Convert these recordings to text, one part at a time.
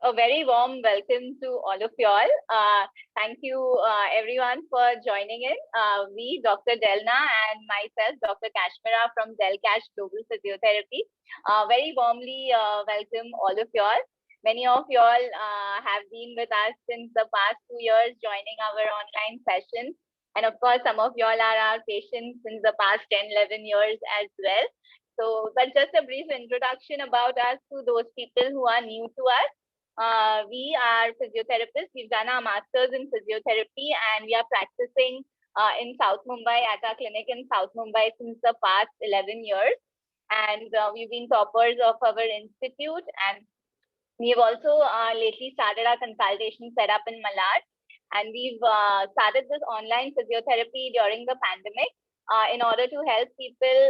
A very warm welcome to all of y'all. Thank you, everyone, for joining in. We, Dr. Delna, and myself, Dr. Kashmira from Delcash Global Physiotherapy, very warmly welcome all of y'all. Many of y'all have been with us since the past 2 years, joining our online sessions. And of course, some of y'all are our patients since the past 10, 11 years as well. So, but just a brief introduction about us to those people who are new to us. We are physiotherapists. We've done our masters in physiotherapy and we are practicing in South Mumbai at our clinic in South Mumbai since the past 11 years. And we've been toppers of our institute, and we've also lately started our consultation setup in Malad. And we've started this online physiotherapy during the pandemic. In order to help people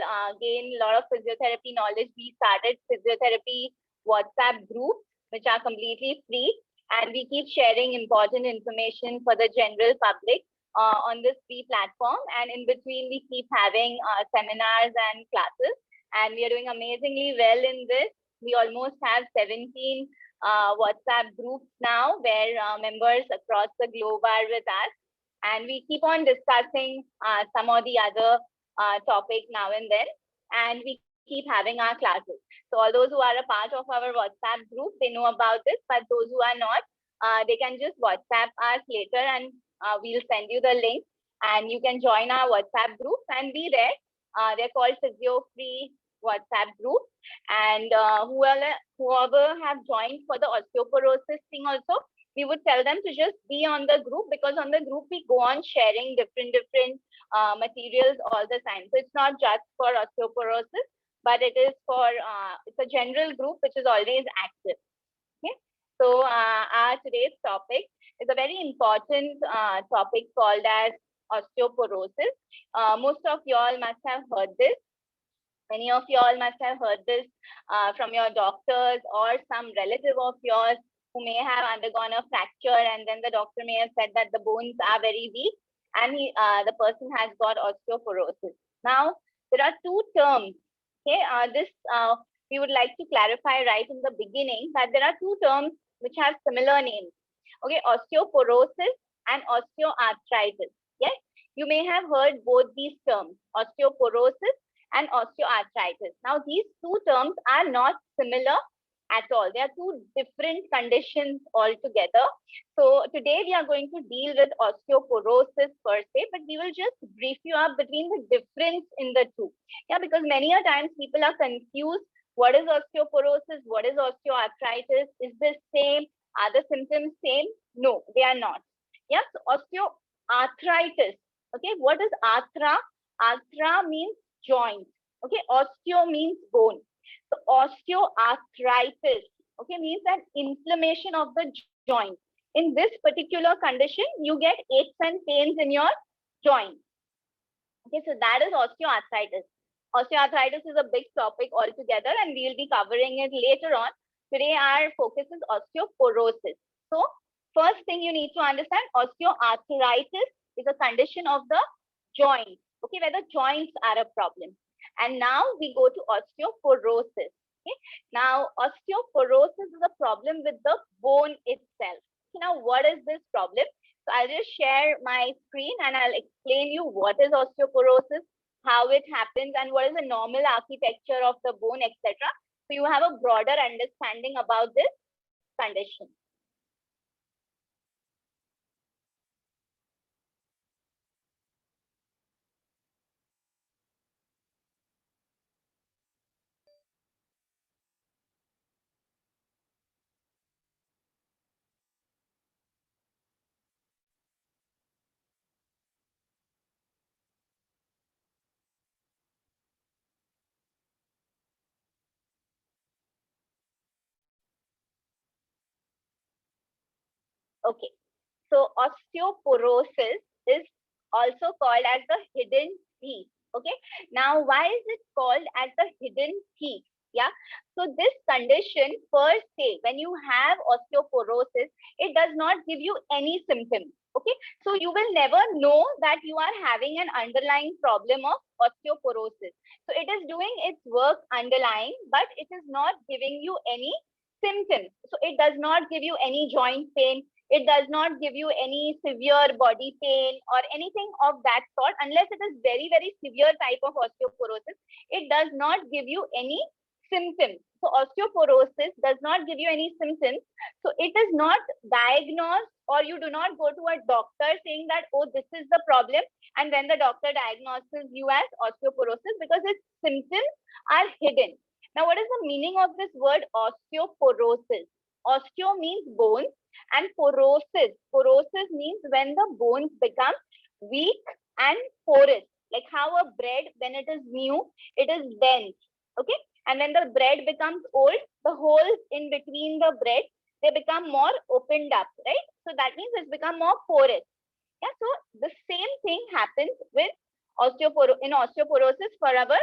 gain a lot of physiotherapy knowledge, we started physiotherapy WhatsApp groups, which are completely free. And we keep sharing important information for the general public on this free platform. And in between, we keep having seminars and classes. And we are doing amazingly well in this. We almost have 17 WhatsApp groups now where members across the globe are with us. And we keep on discussing some of the other topics now and then. And we keep having our classes. So all those who are a part of our WhatsApp group, they know about this, but those who are not, they can just WhatsApp us later and we'll send you the link and you can join our WhatsApp group and be there. They're called Physio Free WhatsApp group. And whoever have joined for the osteoporosis thing also, we would tell them to just be on the group, because on the group we go on sharing different materials all the time. So it's not just for osteoporosis, but it is for it's a general group which is always active. Okay, so our today's topic is a very important topic called as osteoporosis. Most of y'all must have heard this. Many of y'all must have heard this from your doctors or some relative of yours who may have undergone a fracture, and then the doctor may have said that the bones are very weak and the person has got osteoporosis. Now, there are two terms. Okay, we would like to clarify right in the beginning that there are two terms which have similar names. Okay, osteoporosis and osteoarthritis. Yes, you may have heard both these terms, osteoporosis and osteoarthritis. Now, these two terms are not similar at all. They are two different conditions altogether. So today we are going to deal with osteoporosis per se, but we will just brief you up between the difference in the two. Yeah, because many a times people are confused. What is osteoporosis? What is osteoarthritis? Is this same? Are the symptoms same? No, they are not. Yes, osteoarthritis. Okay, what is arthra? Arthra means joint. Okay, osteo means bone. So osteoarthritis, okay, means an inflammation of the joint. In this particular condition, you get aches and pains in your joint. Okay, so that is osteoarthritis. Osteoarthritis is a big topic altogether, and we'll be covering it later on. Today, our focus is osteoporosis. So, first thing you need to understand, osteoarthritis is a condition of the joint. Okay, where the joints are a problem. And now we go to osteoporosis. Okay, now osteoporosis is a problem with the bone itself. Okay, now what is this problem? So I'll just share my screen and I'll explain you what is osteoporosis, how it happens, and what is the normal architecture of the bone, etc. So you have a broader understanding about this condition. Okay, so osteoporosis is also called as the hidden teeth. Okay, now why is it called as the hidden teeth? Yeah, so this condition per se, when you have osteoporosis, it does not give you any symptoms. Okay, so you will never know that you are having an underlying problem of osteoporosis. So it is doing its work underlying, but it is not giving you any symptoms. So it does not give you any joint pain. It does not give you any severe body pain or anything of that sort, unless it is very, very severe type of osteoporosis. It does not give you any symptoms. So osteoporosis does not give you any symptoms. So it is not diagnosed, or you do not go to a doctor saying that, oh, this is the problem, and then the doctor diagnoses you as osteoporosis, because its symptoms are hidden. Now, what is the meaning of this word osteoporosis? Osteo means bones, and porosis means when the bones become weak and porous. Like how a bread, when it is new, it is dense. Okay. And when the bread becomes old, the holes in between the bread, they become more opened up, right? So that means it's become more porous. Yeah. So the same thing happens with osteoporosis for our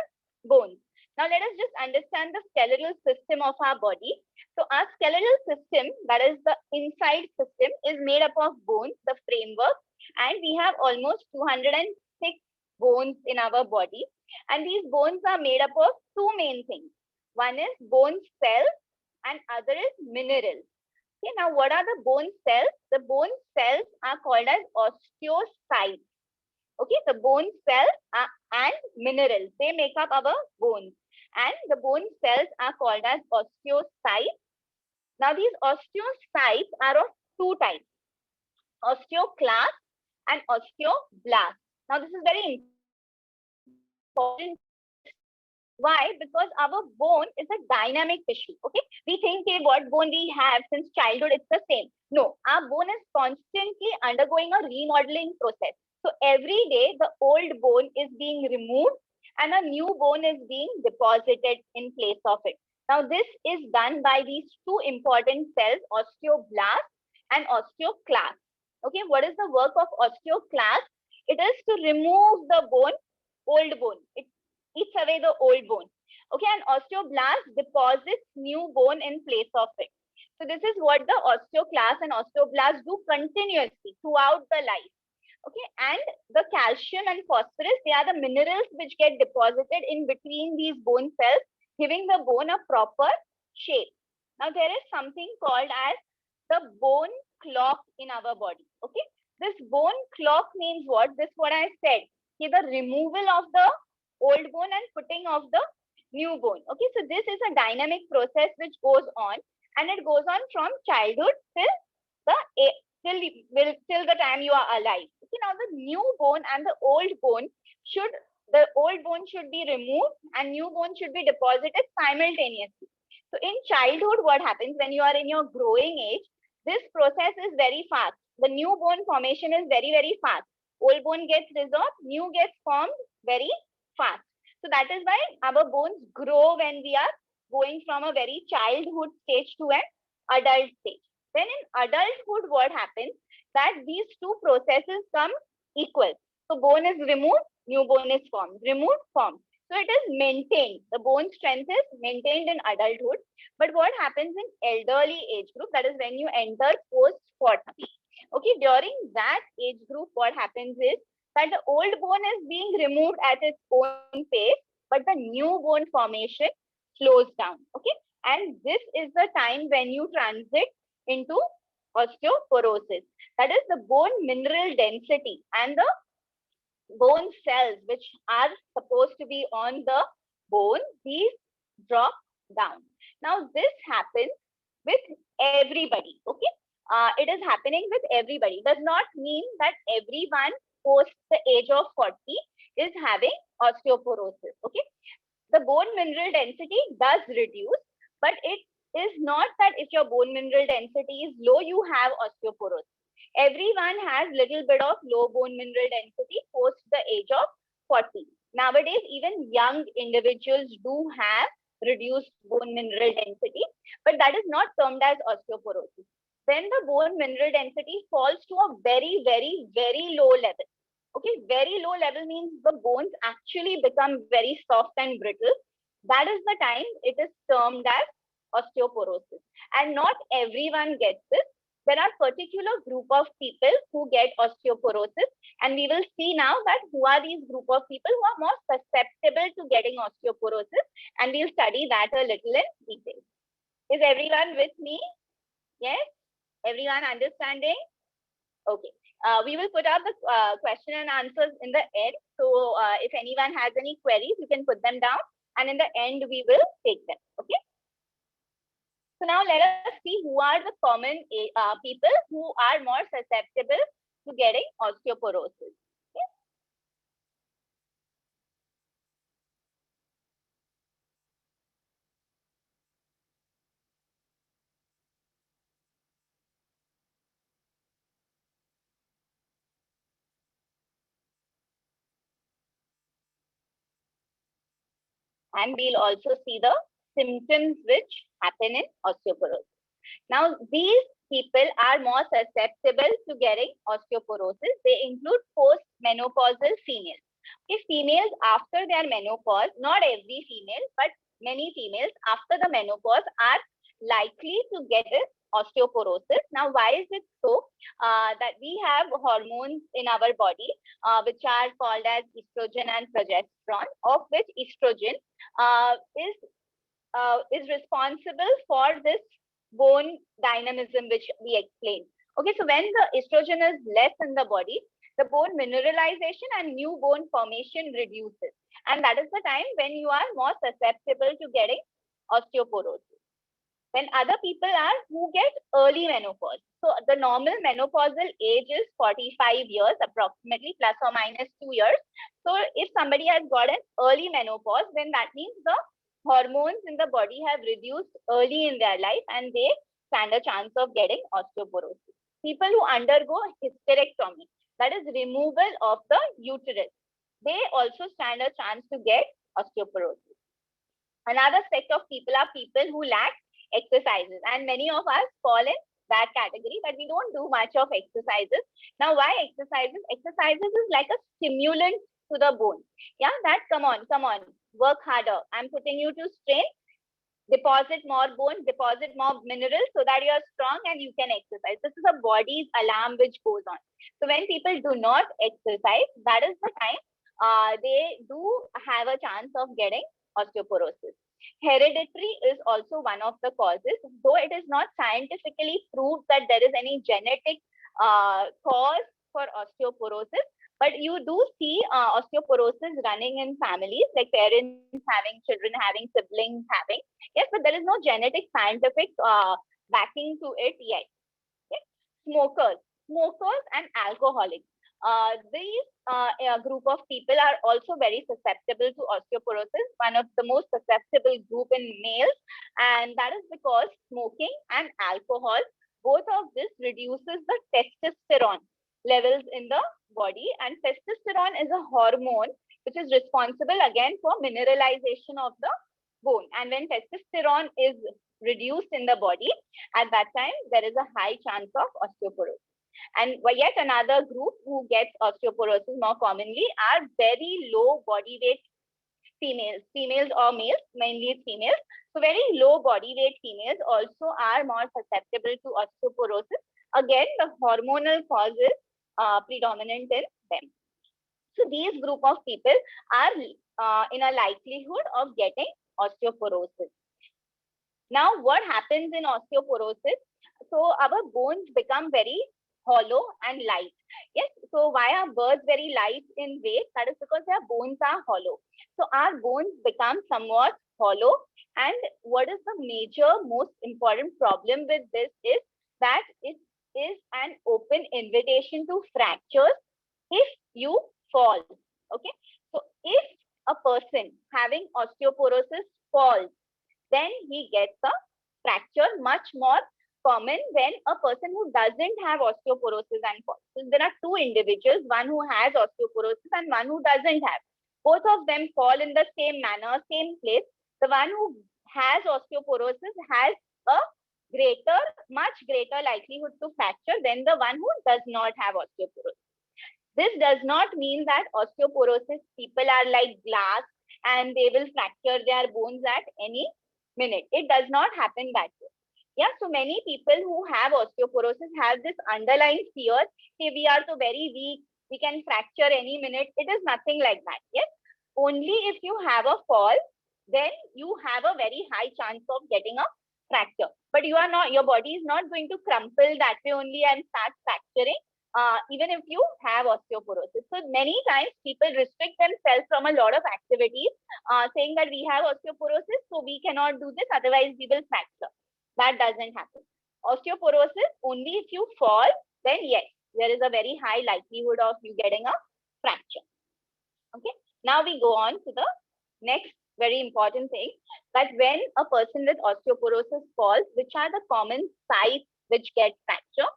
bones. Now let us just understand the skeletal system of our body. So our skeletal system, that is the inside system, is made up of bones, the framework, and we have almost 206 bones in our body. And these bones are made up of two main things. One is bone cells and other is minerals. Okay, now what are the bone cells? The bone cells are called as osteocytes. Okay, the bone cells and minerals, they make up our bones. And the bone cells are called as osteocytes. Now these osteocytes are of two types, osteoclast and osteoblast. Now this is very important. Why? Because our bone is a dynamic tissue. Okay, we think what bone we have since childhood, it's the same. No, our bone is constantly undergoing a remodeling process. So every day the old bone is being removed and a new bone is being deposited in place of it. Now this is done by these two important cells, osteoblast and osteoclast. Okay, what is the work of osteoclast? It is to remove the bone, old bone. It eats away the old bone. Okay, and osteoblast deposits new bone in place of it. So this is what the osteoclast and osteoblast do continuously throughout the life. Okay, and the calcium and phosphorus, they are the minerals which get deposited in between these bone cells, giving the bone a proper shape. Now there is something called as the bone clock in our body. Okay, this bone clock means what? This what I said. Okay, the removal of the old bone and putting of the new bone. Okay, so this is a dynamic process which goes on, and it goes on from childhood till the time you are alive. Okay, now the new bone and the old bone should be removed and new bone should be deposited simultaneously. So in childhood, what happens when you are in your growing age? This process is very fast. The new bone formation is very, very fast. Old bone gets resolved, new gets formed very fast. So that is why our bones grow when we are going from a very childhood stage to an adult stage. Then in adulthood, what happens? That these two processes come equal. So bone is removed, new bone is formed, removed, formed. So it is maintained. The bone strength is maintained in adulthood. But what happens in elderly age group? That is when you enter post-40. Okay, during that age group, what happens is that the old bone is being removed at its own pace, but the new bone formation slows down. Okay, and this is the time when you transit into osteoporosis. That is the bone mineral density and the bone cells which are supposed to be on the bone, these drop down. Now this happens with everybody. Okay, it is happening with everybody. Does not mean that everyone post the age of 40 is having osteoporosis. Okay, the bone mineral density does reduce, but it is not that if your bone mineral density is low, you have osteoporosis. Everyone has little bit of low bone mineral density post the age of 40. Nowadays, even young individuals do have reduced bone mineral density, but that is not termed as osteoporosis. When the bone mineral density falls to a very, very, very low level. Okay, very low level means the bones actually become very soft and brittle. That is the time it is termed as osteoporosis. And not everyone gets this. There are particular group of people who get osteoporosis, and we will see now that who are these group of people who are more susceptible to getting osteoporosis, and we'll study that a little in detail. Is everyone with me? Yes? Everyone understanding? Okay. We will put up the question and answers in the end. So if anyone has any queries, you can put them down. And in the end, we will take them. Okay. So now let us see who are the common people who are more susceptible to getting osteoporosis. Okay. And we'll also see the symptoms which happen in osteoporosis. Now, these people are more susceptible to getting osteoporosis. They include post-menopausal females. If females after their menopause, not every female, but many females after the menopause are likely to get osteoporosis. Now, why is it so? That we have hormones in our body, which are called as estrogen and progesterone, of which estrogen is responsible for this bone dynamism, which we explained. Okay, so when the estrogen is less in the body, the bone mineralization and new bone formation reduces. And that is the time when you are more susceptible to getting osteoporosis. When other people are who get early menopause. So the normal menopausal age is 45 years, approximately, plus or minus 2 years. So if somebody has got an early menopause, then that means the hormones in the body have reduced early in their life and they stand a chance of getting osteoporosis. People who undergo hysterectomy, that is removal of the uterus, they also stand a chance to get osteoporosis. Another set of people are people who lack exercises, and many of us fall in that category, but we don't do much of exercises. Now, why exercises? Exercises is like a stimulant to the bone. Yeah, that come on, work harder. I'm putting you to strain, deposit more bone, deposit more minerals so that you are strong and you can exercise. This is a body's alarm which goes on. So when people do not exercise, that is the time they do have a chance of getting osteoporosis. Hereditary is also one of the causes, though it is not scientifically proved that there is any genetic cause for osteoporosis. But you do see osteoporosis running in families, like parents having children, having siblings, having. Yes, but there is no genetic scientific backing to it yet. Okay? Smokers and alcoholics. These group of people are also very susceptible to osteoporosis, one of the most susceptible group in males, and that is because smoking and alcohol, both of this reduces the testosterone levels in the body, and testosterone is a hormone which is responsible again for mineralization of the bone. And when testosterone is reduced in the body, at that time there is a high chance of osteoporosis. And yet another group who gets osteoporosis more commonly are very low body weight females or males, mainly females. So very low body weight females also are more susceptible to osteoporosis. Again, the hormonal causes predominant in them. So these group of people are in a likelihood of getting osteoporosis. Now, what happens in osteoporosis? So our bones become very hollow and light. Yes, so why are birds very light in weight? That is because their bones are hollow. So our bones become somewhat hollow. And what is the major, most important problem with this is that it is an open invitation to fractures if you fall. Okay, so if a person having osteoporosis falls, then he gets a fracture much more common than a person who doesn't have osteoporosis and falls. So there are two individuals, one who has osteoporosis and one who doesn't have. Both of them fall in the same manner, same place. The one who has osteoporosis has a much greater likelihood to fracture than the one who does not have osteoporosis. This does not mean that osteoporosis people are like glass and they will fracture their bones at any minute. It does not happen that way. Yeah, so many people who have osteoporosis have this underlying fear, hey, we are so very weak, we can fracture any minute. It is nothing like that. Yes, only if you have a fall, then you have a very high chance of getting a fracture. But you are not, your body is not going to crumple that way only and start fracturing. Even if you have osteoporosis. So many times people restrict themselves from a lot of activities, saying that we have osteoporosis, so we cannot do this, otherwise we will fracture. That doesn't happen. Osteoporosis, only if you fall, then yes, there is a very high likelihood of you getting a fracture. Okay. Now we go on to the next very important thing, that when a person with osteoporosis falls, which are the common sites which get fracture?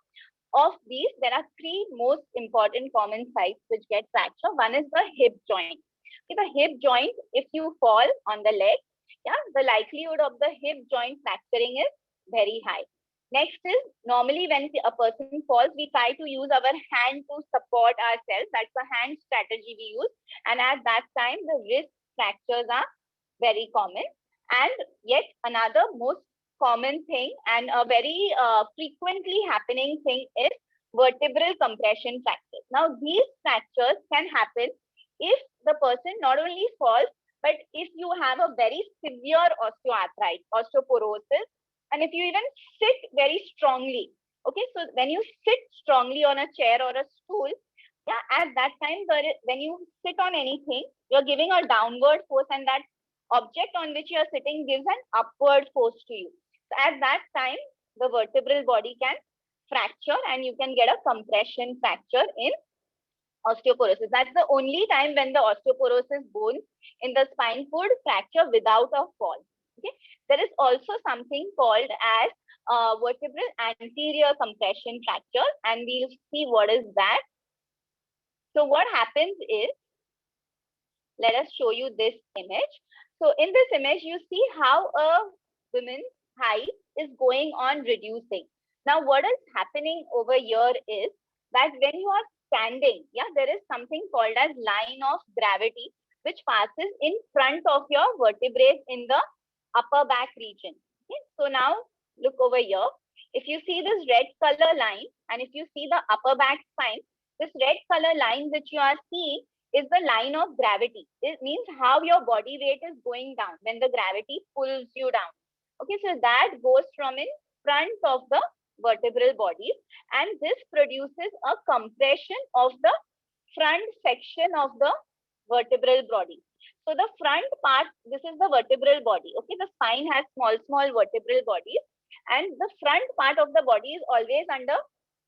Of these, there are three most important common sites which get fracture. One is the hip joint. Okay, the hip joint, if you fall on the leg, yeah, the likelihood of the hip joint fracturing is very high. Next is, normally when a person falls, we try to use our hand to support ourselves. That's the hand strategy we use. And at that time, the wrist fractures are very common. And yet another most common thing and a very frequently happening thing is vertebral compression fractures. Now, these fractures can happen if the person not only falls, but if you have a very severe osteoarthritis, osteoporosis, and if you even sit very strongly. Okay, so when you sit strongly on a chair or a stool, yeah, at that time, when you sit on anything, you're giving a downward force, and that object on which you're sitting gives an upward force to you. So at that time, the vertebral body can fracture and you can get a compression fracture in osteoporosis. That's the only time when the osteoporosis bones in the spine could fracture without a fall. Okay. There is also something called as vertebral anterior compression fracture, and we'll see what is that. So what happens is, let us show you this image. So in this image, you see how a woman's height is going on reducing. Now, what is happening over here is that when you are standing, yeah, there is something called as line of gravity, which passes in front of your vertebrae in the upper back region. Okay? So now look over here. If you see this red color line, and if you see the upper back spine, this red color line which you are seeing is the line of gravity. It means how your body weight is going down when the gravity pulls you down. Okay, so that goes from in front of the vertebral body, and this produces a compression of the front section of the vertebral body. So the front part, this is the vertebral body. Okay, the spine has small vertebral bodies, and the front part of the body is always under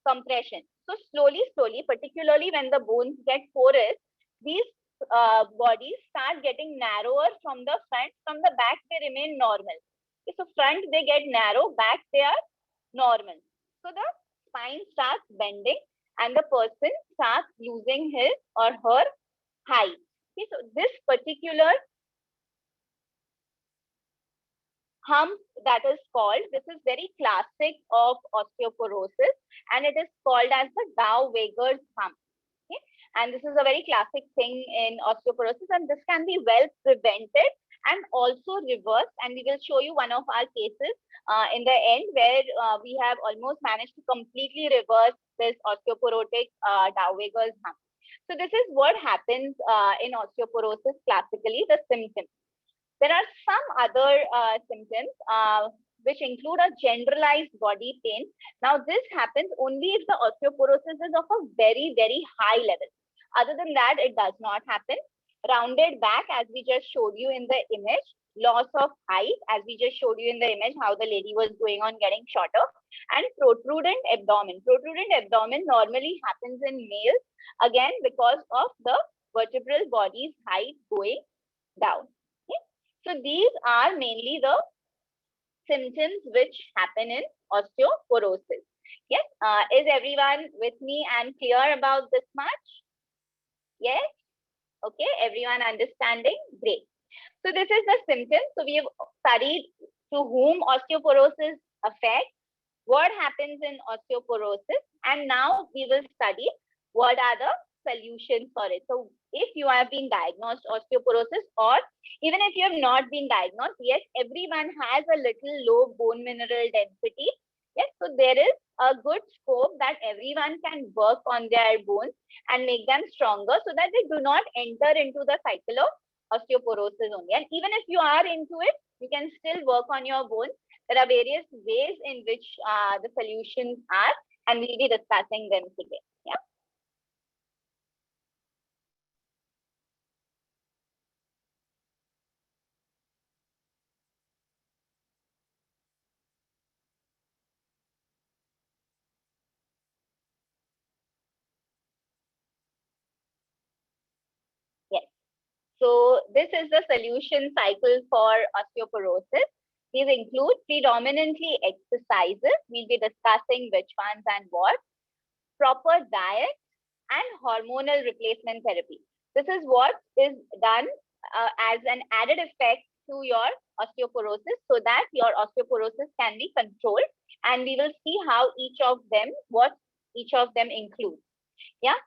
compression. So slowly, particularly when the bones get porous, these bodies start getting narrower from the front. From the back, they remain normal. Okay, so front, they get narrow, back, they are normal. So the spine starts bending and the person starts losing his or her height. Okay, so this particular hump that is called, this is very classic of osteoporosis, and it is called as the Dow-Weger's hump. Okay? And this is a very classic thing in osteoporosis, and this can be well prevented and also reversed. And we will show you one of our cases in the end where we have almost managed to completely reverse this osteoporotic Dow-Weger's hump. So this is what happens in osteoporosis classically, the symptoms. There are some other symptoms which include a generalized body pain. Now, this happens only if the osteoporosis is of a very high level. Other than that, it does not happen. Rounded back, as we just showed you in the image. Loss of height, as we just showed you in the image, how the lady was going on getting shorter. And protrudent abdomen. Protrudent abdomen normally happens in males, again, because of the vertebral body's height going down. So these are mainly the symptoms which happen in osteoporosis. Yes, is everyone with me and clear about this much? Yes? Okay, everyone understanding? Great. So this is the symptoms. So we have studied to whom osteoporosis affects, what happens in osteoporosis, and now we will study what are the solutions for it. So if you have been diagnosed osteoporosis, or even if you have not been diagnosed, yes, everyone has a little low bone mineral density. Yes, so there is a good scope that everyone can work on their bones and make them stronger so that they do not enter into the cycle of osteoporosis only. And even if you are into it, you can still work on your bones There are various ways in which the solutions are, and we'll be discussing them today. Yeah. Yes. So this is the solution cycle for osteoporosis. These include predominantly exercises. We'll be discussing which ones and what. Proper diet and hormonal replacement therapy. This is what is done as an added effect to your osteoporosis so that your osteoporosis can be controlled. And we will see how each of them, what each of them includes. Yeah.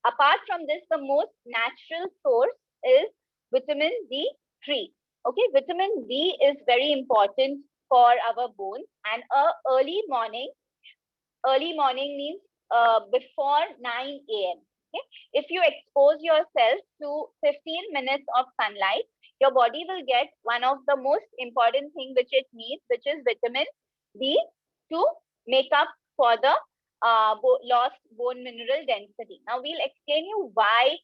Apart from this, the most natural source is vitamin D3. Okay, vitamin D is very important for our bones, and early morning means before 9 a.m. Okay? If you expose yourself to 15 minutes of sunlight, your body will get one of the most important thing which it needs, which is vitamin D to make up for the lost bone mineral density. Now we'll explain you why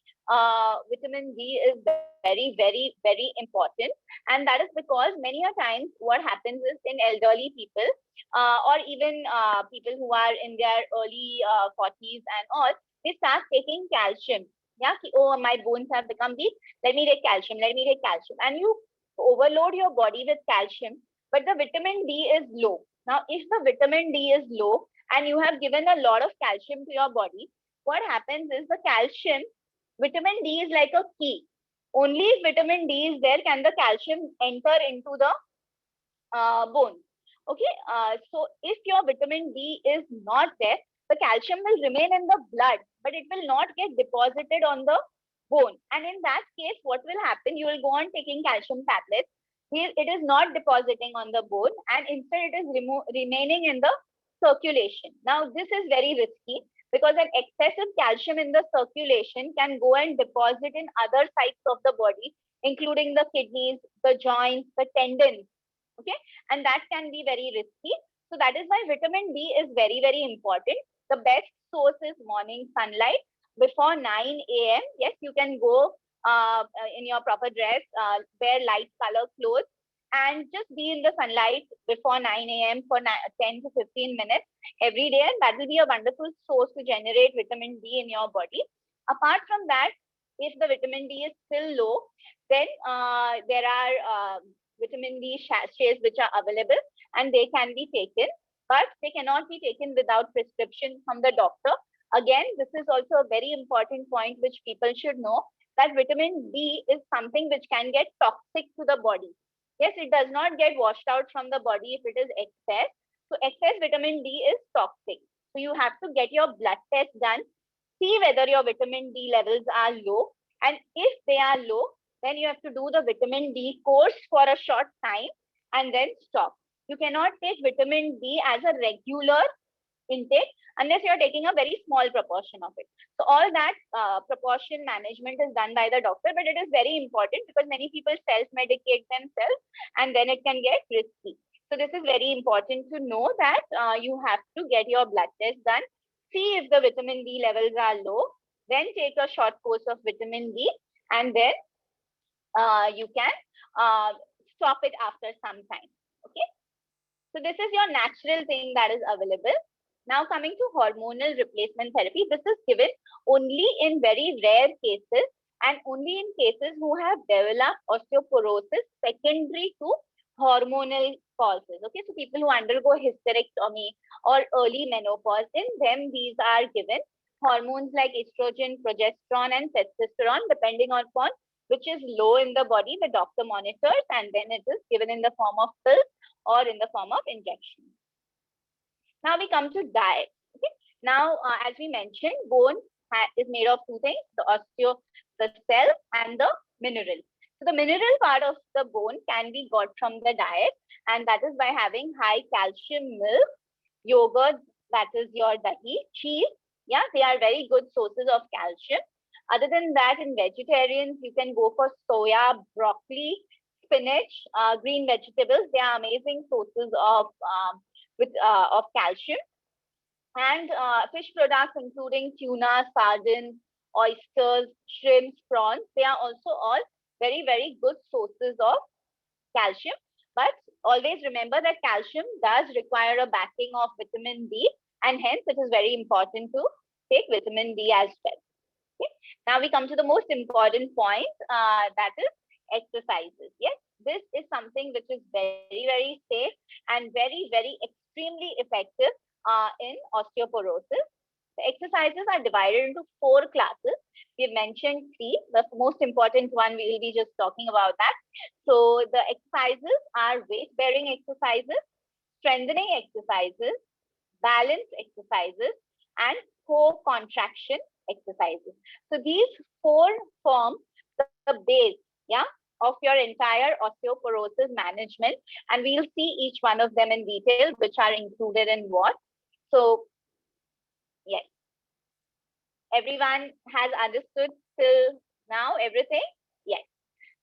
vitamin D is very, very, very important. And that is because many a times what happens is in elderly people, or even people who are in their early 40s and all, they start taking calcium. Yeah, oh, my bones have become weak. Let me take calcium. Let me take calcium. And you overload your body with calcium, but the vitamin D is low. Now, if the vitamin D is low and you have given a lot of calcium to your body, what happens is the calcium, vitamin D is like a key. Only if vitamin D is there can the calcium enter into the bone. Okay, so if your vitamin D is not there, the calcium will remain in the blood, but it will not get deposited on the bone. And in that case, what will happen? You will go on taking calcium tablets. It is not depositing on the bone, and instead it is remaining in the circulation. Now, this is very risky because an excessive calcium in the circulation can go and deposit in other sites of the body, including the kidneys, the joints, the tendons. Okay, and that can be very risky. So that is why vitamin D is very, very important. The best source is morning sunlight before 9 a.m. Yes, you can go in your proper dress, wear light color clothes, and just be in the sunlight before 9 a.m. for 10 to 15 minutes every day, and that will be a wonderful source to generate vitamin D in your body. Apart from that, if the vitamin D is still low, then there are vitamin D sachets which are available and they can be taken, but they cannot be taken without prescription from the doctor. Again, this is also a very important point which people should know, that vitamin D is something which can get toxic to the body. Yes, it does not get washed out from the body if it is excess. So excess vitamin D is toxic. So you have to get your blood test done, see whether your vitamin D levels are low. And if they are low, then you have to do the vitamin D course for a short time and then stop. You cannot take vitamin D as a regular intake unless you're taking a very small proportion of it. So all that proportion management is done by the doctor, but it is very important because many people self-medicate themselves and then it can get risky. So this is very important to know that you have to get your blood test done, see if the vitamin D levels are low, then take a short course of vitamin D, and then you can stop it after some time. Okay. So this is your natural thing that is available. Now coming to hormonal replacement therapy, this is given only in very rare cases and only in cases who have developed osteoporosis secondary to hormonal causes. Okay, so people who undergo hysterectomy or early menopause, in them these are given. Hormones like estrogen, progesterone and testosterone, depending upon which is low in the body, the doctor monitors and then it is given in the form of pills or in the form of injection. Now we come to diet. Okay. Now, as we mentioned, bone is made of two things: the cell, and the mineral. So the mineral part of the bone can be got from the diet, and that is by having high calcium milk, yogurt, that is your dahi, cheese. Yeah, they are very good sources of calcium. Other than that, in vegetarians, you can go for soya, broccoli, spinach, green vegetables. They are amazing sources of of calcium. And fish products including tuna, sardines, oysters, shrimps, prawns. They are also all very good sources of calcium. But always remember that calcium does require a backing of vitamin D, and hence it is very important to take vitamin D as well. Okay. Now we come to the most important point, that is exercises. Yes, this is something which is very safe and very extremely effective in osteoporosis. The exercises are divided into 4 classes. We've mentioned 3. The most important one, we will be just talking about that. So the exercises are weight-bearing exercises, strengthening exercises, balance exercises, and core contraction exercises. So these 4 form the base, yeah, of your entire osteoporosis management, and we'll see each one of them in detail, which are included in what. So yes, everyone has understood till now everything? Yes,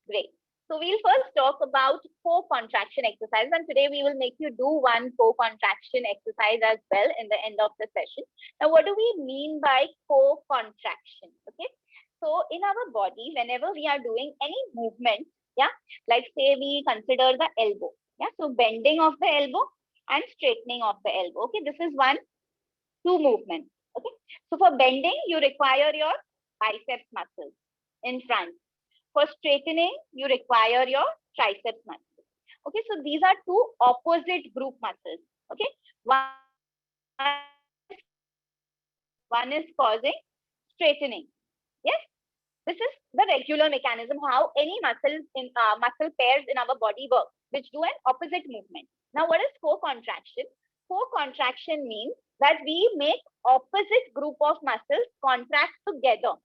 great. So we'll first talk about core contraction exercise, and today we will make you do one core contraction exercise as well in the end of the session. Now, what do we mean by core contraction? Okay, so in our body, whenever we are doing any movement, yeah, like say we consider the elbow, yeah, so bending of the elbow and straightening of the elbow. Okay, this is two movements. Okay, so for bending, you require your biceps muscles in front. For straightening, you require your triceps muscles. Okay, so these are 2 opposite group muscles. Okay, one is causing straightening. Yes, this is the regular mechanism how any muscle pairs in our body work, which do an opposite movement. Now, what is core contraction? Core contraction means that we make opposite group of muscles contract together.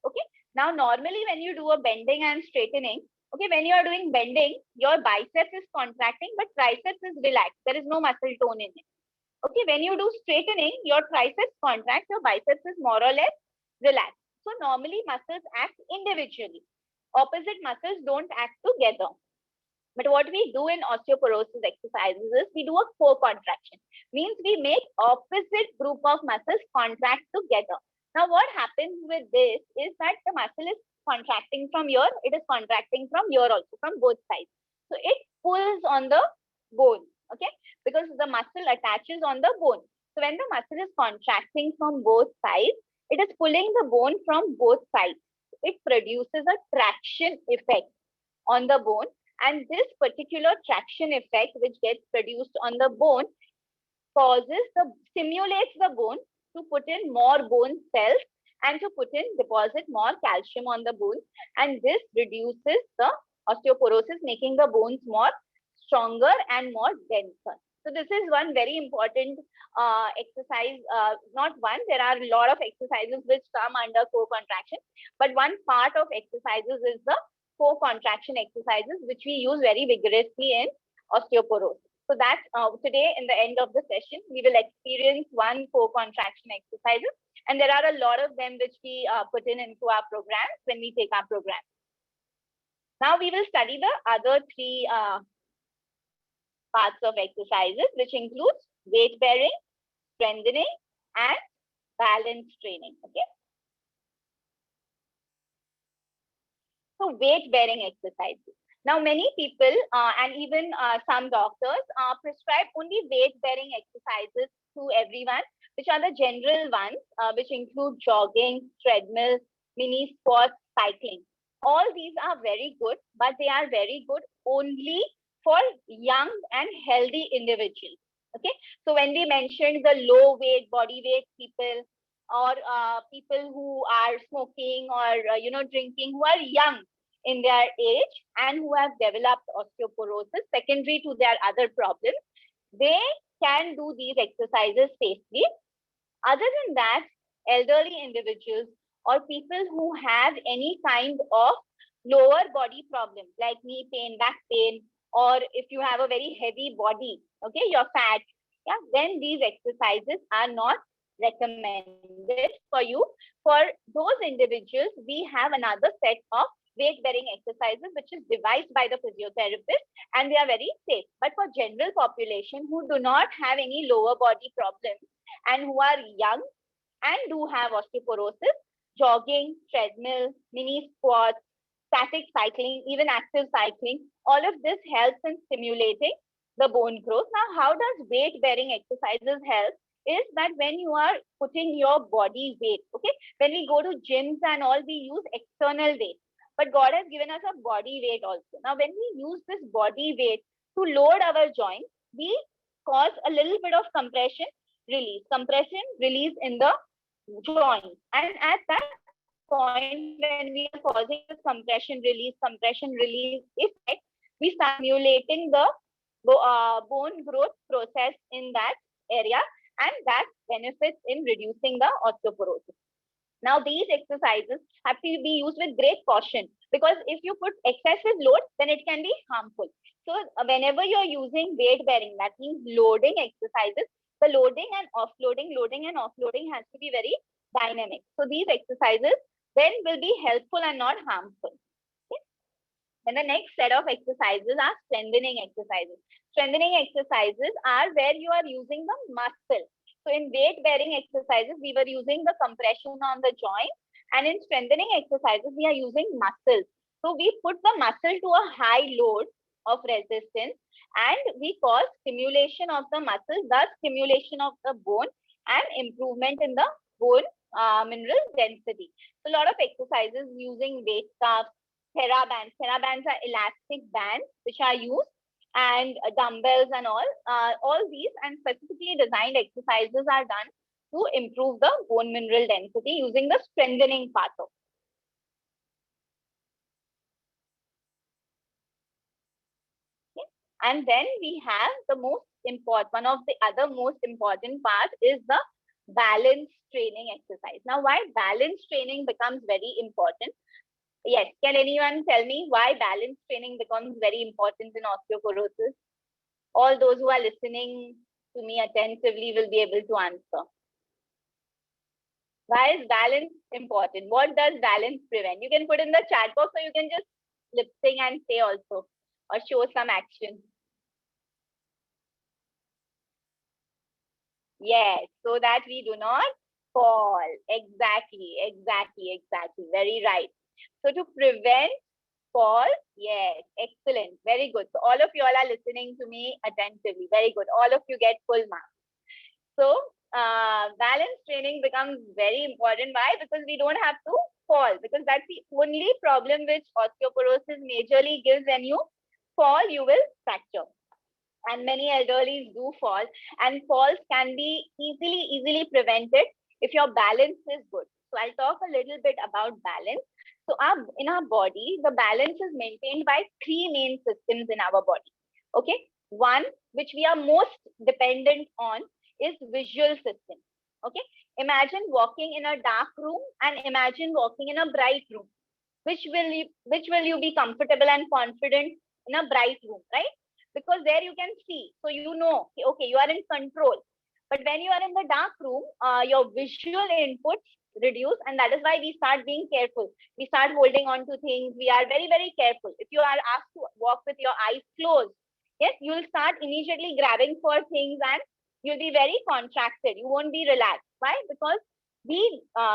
Okay. Now, normally when you do a bending and straightening, okay, when you are doing bending, your biceps is contracting, but triceps is relaxed. There is no muscle tone in it. Okay, when you do straightening, your triceps contract, your biceps is more or less relaxed. So normally muscles act individually. Opposite muscles don't act together. But what we do in osteoporosis exercises is we do a core contraction. Means we make opposite group of muscles contract together. Now what happens with this is that the muscle is contracting from here, it is contracting from here also, from both sides. So it pulls on the bone, okay? Because the muscle attaches on the bone. So when the muscle is contracting from both sides, it is pulling the bone from both sides. It produces a traction effect on the bone, and this particular traction effect which gets produced on the bone stimulates the bone to put in more bone cells and to deposit more calcium on the bone, and this reduces the osteoporosis, making the bones more stronger and more denser. So this is one very important exercise. Not one, there are a lot of exercises which come under core contraction, but one part of exercises is the core contraction exercises, which we use very vigorously in osteoporosis. So that today, in the end of the session, we will experience one core contraction exercises, and there are a lot of them which we put into our programs when we take our program. Now we will study the other 3 parts of exercises, which includes weight bearing, strengthening, and balance training. Okay. So weight bearing exercises. Now, many people and even some doctors prescribe only weight-bearing exercises to everyone, which are the general ones, which include jogging, treadmill, mini squats, cycling. All these are very good, but they are very good only for young and healthy individuals. Okay, so when we mentioned the low weight, body weight people, or people who are smoking or drinking, who are young in their age and who have developed osteoporosis secondary to their other problems, they can do these exercises safely. Other than that, elderly individuals or people who have any kind of lower body problems like knee pain, back pain, or if you have a very heavy body, okay, you're fat, yeah, then these exercises are not recommended for you. For those individuals, we have another set of weight-bearing exercises, which is devised by the physiotherapist, and they are very safe. But for general population who do not have any lower body problems and who are young and do have osteoporosis, jogging, treadmill, mini squats, static cycling, even active cycling, all of this helps in stimulating the bone growth. Now, how does weight-bearing exercises help? Is that when you are putting your body weight, okay? When we go to gyms and all, we use external weight. But God has given us a body weight also. Now, when we use this body weight to load our joints, we cause a little bit of compression release in the joint. And at that point, when we are causing this compression release effect, we start stimulating the bone growth process in that area, and that benefits in reducing the osteoporosis. Now, these exercises have to be used with great caution, because if you put excessive load, then it can be harmful. So whenever you're using weight bearing, that means loading exercises, the loading and offloading has to be very dynamic. So these exercises then will be helpful and not harmful. Okay? And the next set of exercises are strengthening exercises. Strengthening exercises are where you are using the muscle. So in weight bearing exercises, we were using the compression on the joint, and in strengthening exercises, we are using muscles. So we put the muscle to a high load of resistance, and we cause stimulation of the muscle, thus stimulation of the bone and improvement in the bone mineral density. So a lot of exercises using weight scarves, TheraBands. TheraBands are elastic bands which are used, and dumbbells and all these and specifically designed exercises are done to improve the bone mineral density using the strengthening part of it. Okay? And then we have one of the other most important part is the balance training exercise. Now, why balance training becomes very important? Yes, can anyone tell me why balance training becomes very important in osteoporosis? All those who are listening to me attentively will be able to answer. Why is balance important? What does balance prevent? You can put in the chat box, or you can just lip sync and say also, or show some action. Yes, so that we do not fall. Exactly. Very right. So to prevent fall, yes, excellent. Very good. So all of you all are listening to me attentively. Very good. All of you get full marks. So balance training becomes very important. Why? Because we don't have to fall, because that's the only problem which osteoporosis majorly gives. When you fall, you will fracture. And many elderly do fall, and falls can be easily prevented if your balance is good. So I'll talk a little bit about balance. So in our body, the balance is maintained by three main systems in our body. Okay, one which we are most dependent on is visual system. Okay, imagine walking in a dark room and imagine walking in a bright room. Which will you be comfortable and confident in a bright room, right? Because there you can see, so you know, okay, you are in control. But when you are in the dark room, your visual inputs reduce, and that is why we start being careful. We start holding on to things. We are very careful. If you are asked to walk with your eyes closed, yes, you will start immediately grabbing for things, and you'll be very contracted. You won't be relaxed. Why? Because we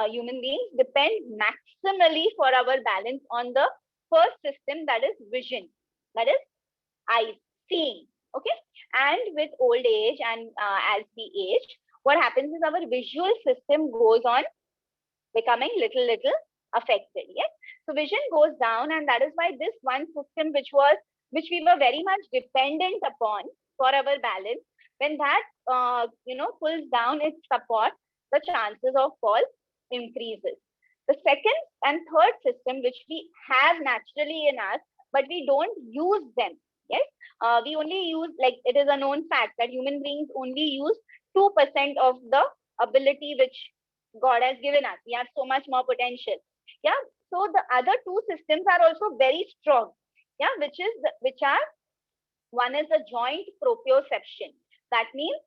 human beings depend maximally for our balance on the first system, that is vision, that is eyes, seeing. Okay, and with old age and as we age, what happens is our visual system goes on becoming little affected. Yes, so vision goes down, and that is why this one system which we were very much dependent upon for our balance, when that pulls down its support, the chances of fall increases. The second and third system which we have naturally in us, but we don't use them. Yes, we only use, like, it is a known fact that human beings only use 2% of the ability which God has given us. We have so much more potential. Yeah. So the other two systems are also very strong. Yeah, which are, one is the joint proprioception. That means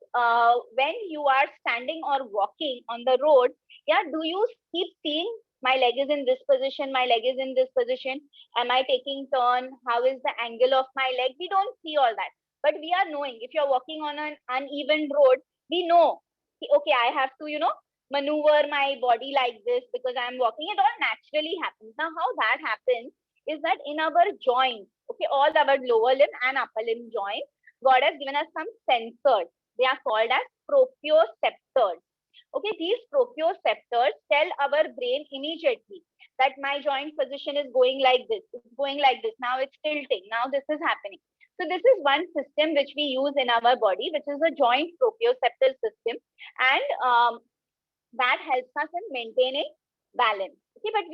when you are standing or walking on the road, yeah, do you keep seeing My leg is in this position, my leg is in this position. Am I taking turn? How is the angle of my leg? We don't see all that. But we are knowing if you're walking on an uneven road, we know, okay, I have to, maneuver my body like this because I'm walking. It all naturally happens. Now, how that happens is that in our joints, okay, all our lower limb and upper limb joints, God has given us some sensors. They are called as proprioceptors. Okay, these proprioceptors tell our brain immediately that my joint position is going like this. It's going like this. Now it's tilting. Now this is happening. So this is one system which we use in our body, which is a joint proprioceptor system, and that helps us in maintaining balance. Okay, but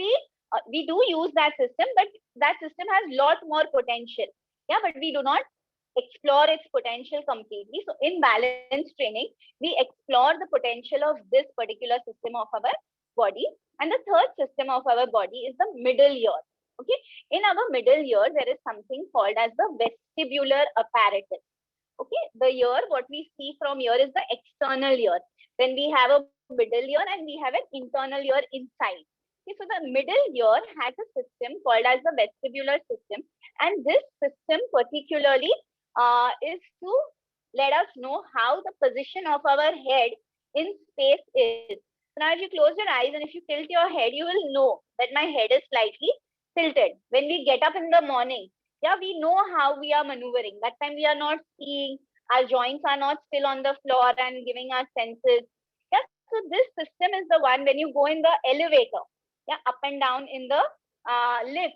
we do use that system, but that system has lot more potential. Yeah, but we do not explore its potential completely. So in balance training, we explore the potential of this particular system of our body. And the third system of our body is the middle ear. Okay, in our middle ear, there is something called as the vestibular apparatus. Okay, the ear, what we see from here is the external ear. Then we have a middle ear and we have an internal ear inside. Okay, so the middle ear has a system called as the vestibular system, and this system particularly is to let us know how the position of our head in space is. So now if you close your eyes and if you tilt your head, you will know that my head is slightly tilted. When we get up in the morning, yeah, we know how we are maneuvering. That time we are not seeing, our joints are not still on the floor and giving us senses. Yeah, so this system is the one when you go in the elevator, yeah, up and down in the lift.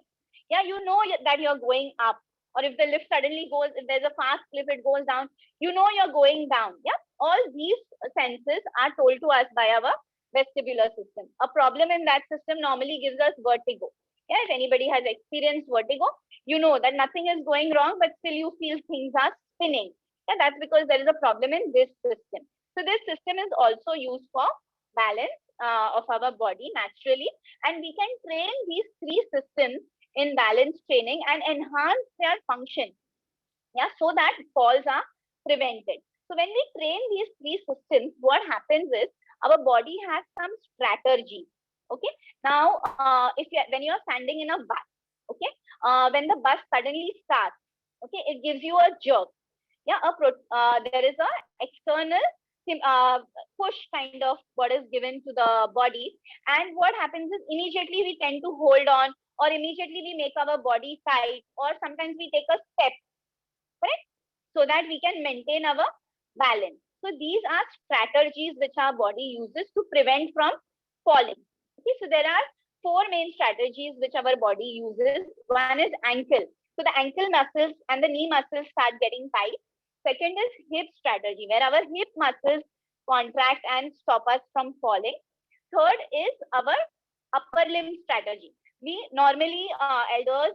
Yeah, you know that you're going up. Or if the lift suddenly goes, if there's a fast lift, it goes down, you know you're going down. Yeah, all these senses are told to us by our vestibular system. A problem in that system normally gives us vertigo. Yeah, if anybody has experienced vertigo, you know that nothing is going wrong, but still you feel things are spinning. Yeah, that's because there is a problem in this system. So this system is also used for balance of our body naturally, and we can train these three systems in balance training and enhance their function, yeah, so that falls are prevented. So when we train these three systems, what happens is our body has some strategy. Okay, now if you when you are standing in a bus, okay, when the bus suddenly starts, okay, it gives you a jerk. Yeah, there is a external push kind of what is given to the body, and what happens is immediately we tend to hold on, or immediately we make our body tight, or sometimes we take a step, correct, so that we can maintain our balance. So these are strategies which our body uses to prevent from falling. Okay, so there are four main strategies which our body uses. One is ankle. So the ankle muscles and the knee muscles start getting tight. Second is hip strategy, where our hip muscles contract and stop us from falling. Third is our upper limb strategy. We normally, elders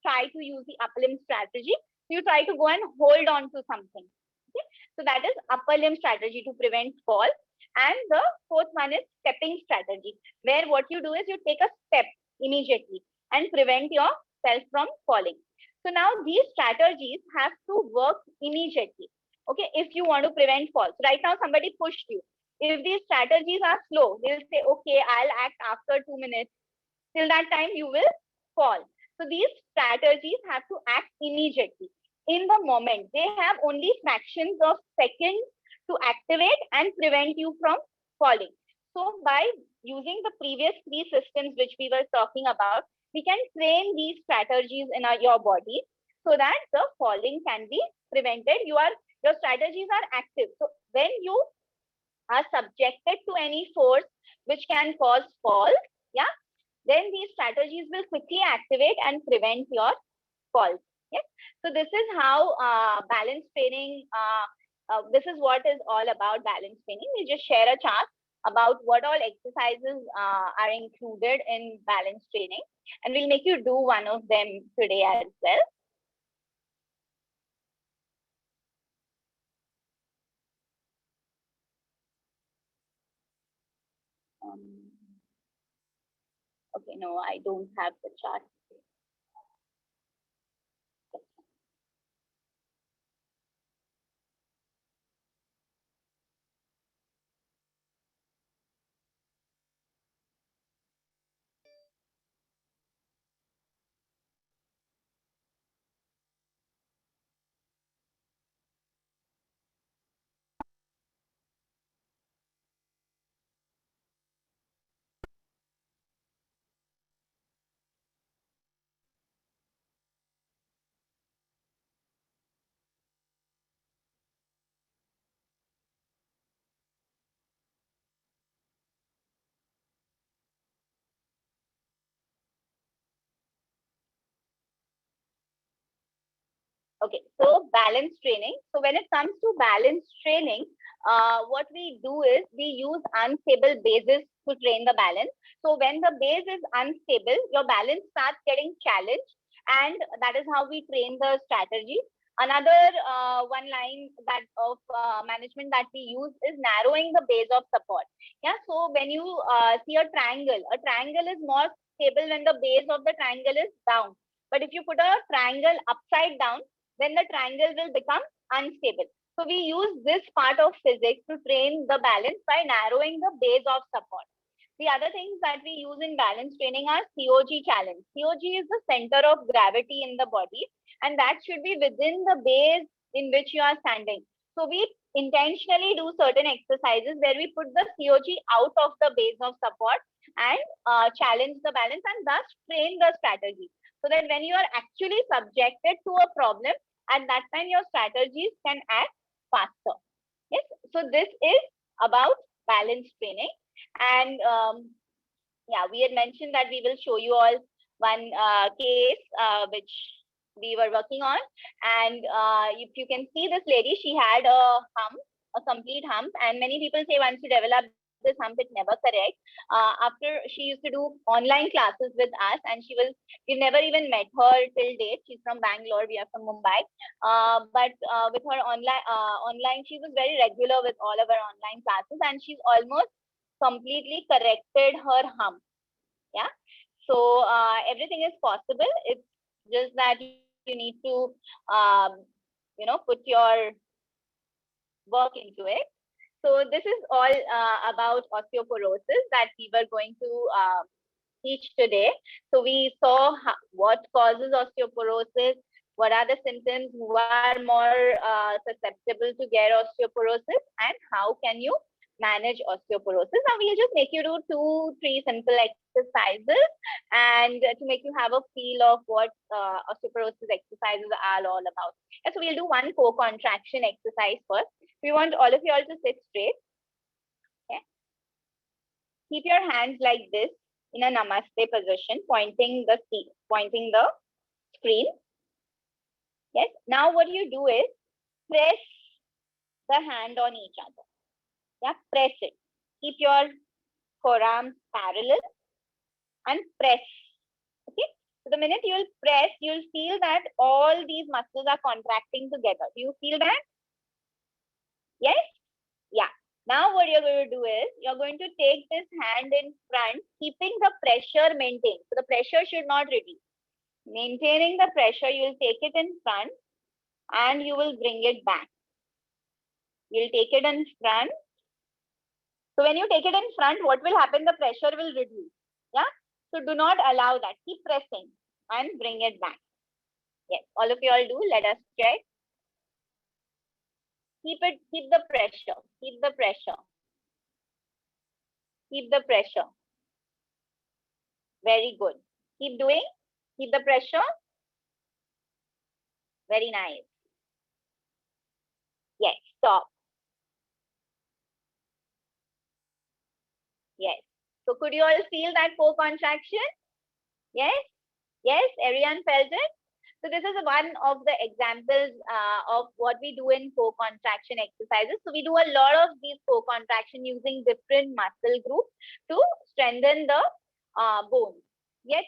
try to use the upper limb strategy. You try to go and hold on to something. Okay? So that is upper limb strategy to prevent fall. And the fourth one is stepping strategy, where what you do is you take a step immediately and prevent yourself from falling. So now these strategies have to work immediately. Okay, if you want to prevent falls. Right now somebody pushed you. If these strategies are slow, they'll say, okay, I'll act after 2 minutes. Till that time, you will fall. So these strategies have to act immediately. In the moment, they have only fractions of seconds to activate and prevent you from falling. So by using the previous three systems which we were talking about, we can train these strategies in your body so that the falling can be prevented. Your strategies are active. So when you are subjected to any force which can cause fall, yeah, then these strategies will quickly activate and prevent your falls. Yes. So this is how balance training, this is what is all about balance training. We just share a chart about what all exercises are included in balance training, and we'll make you do one of them today as well. Okay, no, I don't have the chart. Okay, so balance training. So when it comes to balance training, what we do is we use unstable bases to train the balance. So when the base is unstable, your balance starts getting challenged, and that is how we train the strategy. Another one line that of management that we use is narrowing the base of support. Yeah, so when you see a triangle is more stable when the base of the triangle is down. But if you put a triangle upside down, then the triangle will become unstable. So we use this part of physics to train the balance by narrowing the base of support. The other things that we use in balance training are COG challenge. COG is the center of gravity in the body, and that should be within the base in which you are standing. So we intentionally do certain exercises where we put the COG out of the base of support and challenge the balance and thus train the strategy. So that when you are actually subjected to a problem, at that time your strategies can act faster. Yes, so this is about balance training. And yeah, we had mentioned that we will show you all one case which we were working on. And if you can see this lady, she had a complete hump. And many people say once you develop this hump, it never correct. After she used to do online classes with us, and we've never even met her till date. She's from Bangalore, we are from Mumbai. But with her online, she was very regular with all of her online classes, and she's almost completely corrected her hump. Yeah. So everything is possible. It's just that you need to, put your work into it. So this is all about osteoporosis that we were going to teach today. So we saw what causes osteoporosis, what are the symptoms, who are more susceptible to get osteoporosis, and how can you manage osteoporosis. Now we'll just make you do 2-3 simple exercises and to make you have a feel of what osteoporosis exercises are all about. Yeah, so we'll do one core contraction exercise first. We want all of you all to sit straight. Okay. Keep your hands like this in a namaste position, pointing the screen. Yes. Now what you do is press the hand on each other. Yeah, press it. Keep your forearms parallel and press. Okay. So the minute you'll press, you'll feel that all these muscles are contracting together. Do you feel that? Yes? Yeah. Now what you're going to do is, you're going to take this hand in front, keeping the pressure maintained. So the pressure should not reduce. Maintaining the pressure, you'll take it in front and you will bring it back. You'll take it in front. So when you take it in front, what will happen? The pressure will reduce. Yeah. So do not allow that. Keep pressing and bring it back. Yes. All of you all do. Let us check. Keep the pressure. Keep the pressure. Keep the pressure. Very good. Keep doing. Keep the pressure. Very nice. Yes. Stop. Yes. So could you all feel that core contraction? Yes. Yes. Everyone felt it. So this is one of the examples of what we do in core contraction exercises. So we do a lot of these core contraction using different muscle groups to strengthen the bones. Yet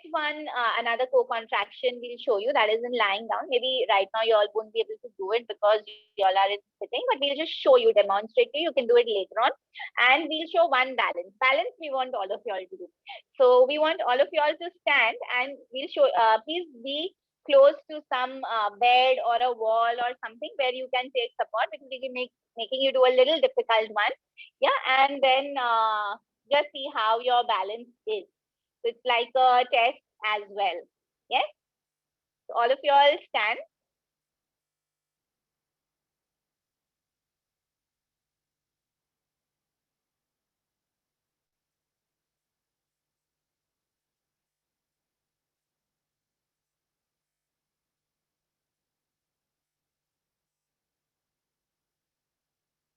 another core contraction we'll show you, that is in lying down. Maybe right now you all won't be able to do it because you all are in sitting, but we'll just show you, demonstrate to you. You can do it later on. And we'll show one balance. Balance we want all of you all to do. So we want all of you all to stand, and we'll show, please be close to some bed or a wall or something where you can take support, because we can making you do a little difficult one. Yeah, and then just see how your balance is. So it's like a test as well. Yes. So all of you all stand.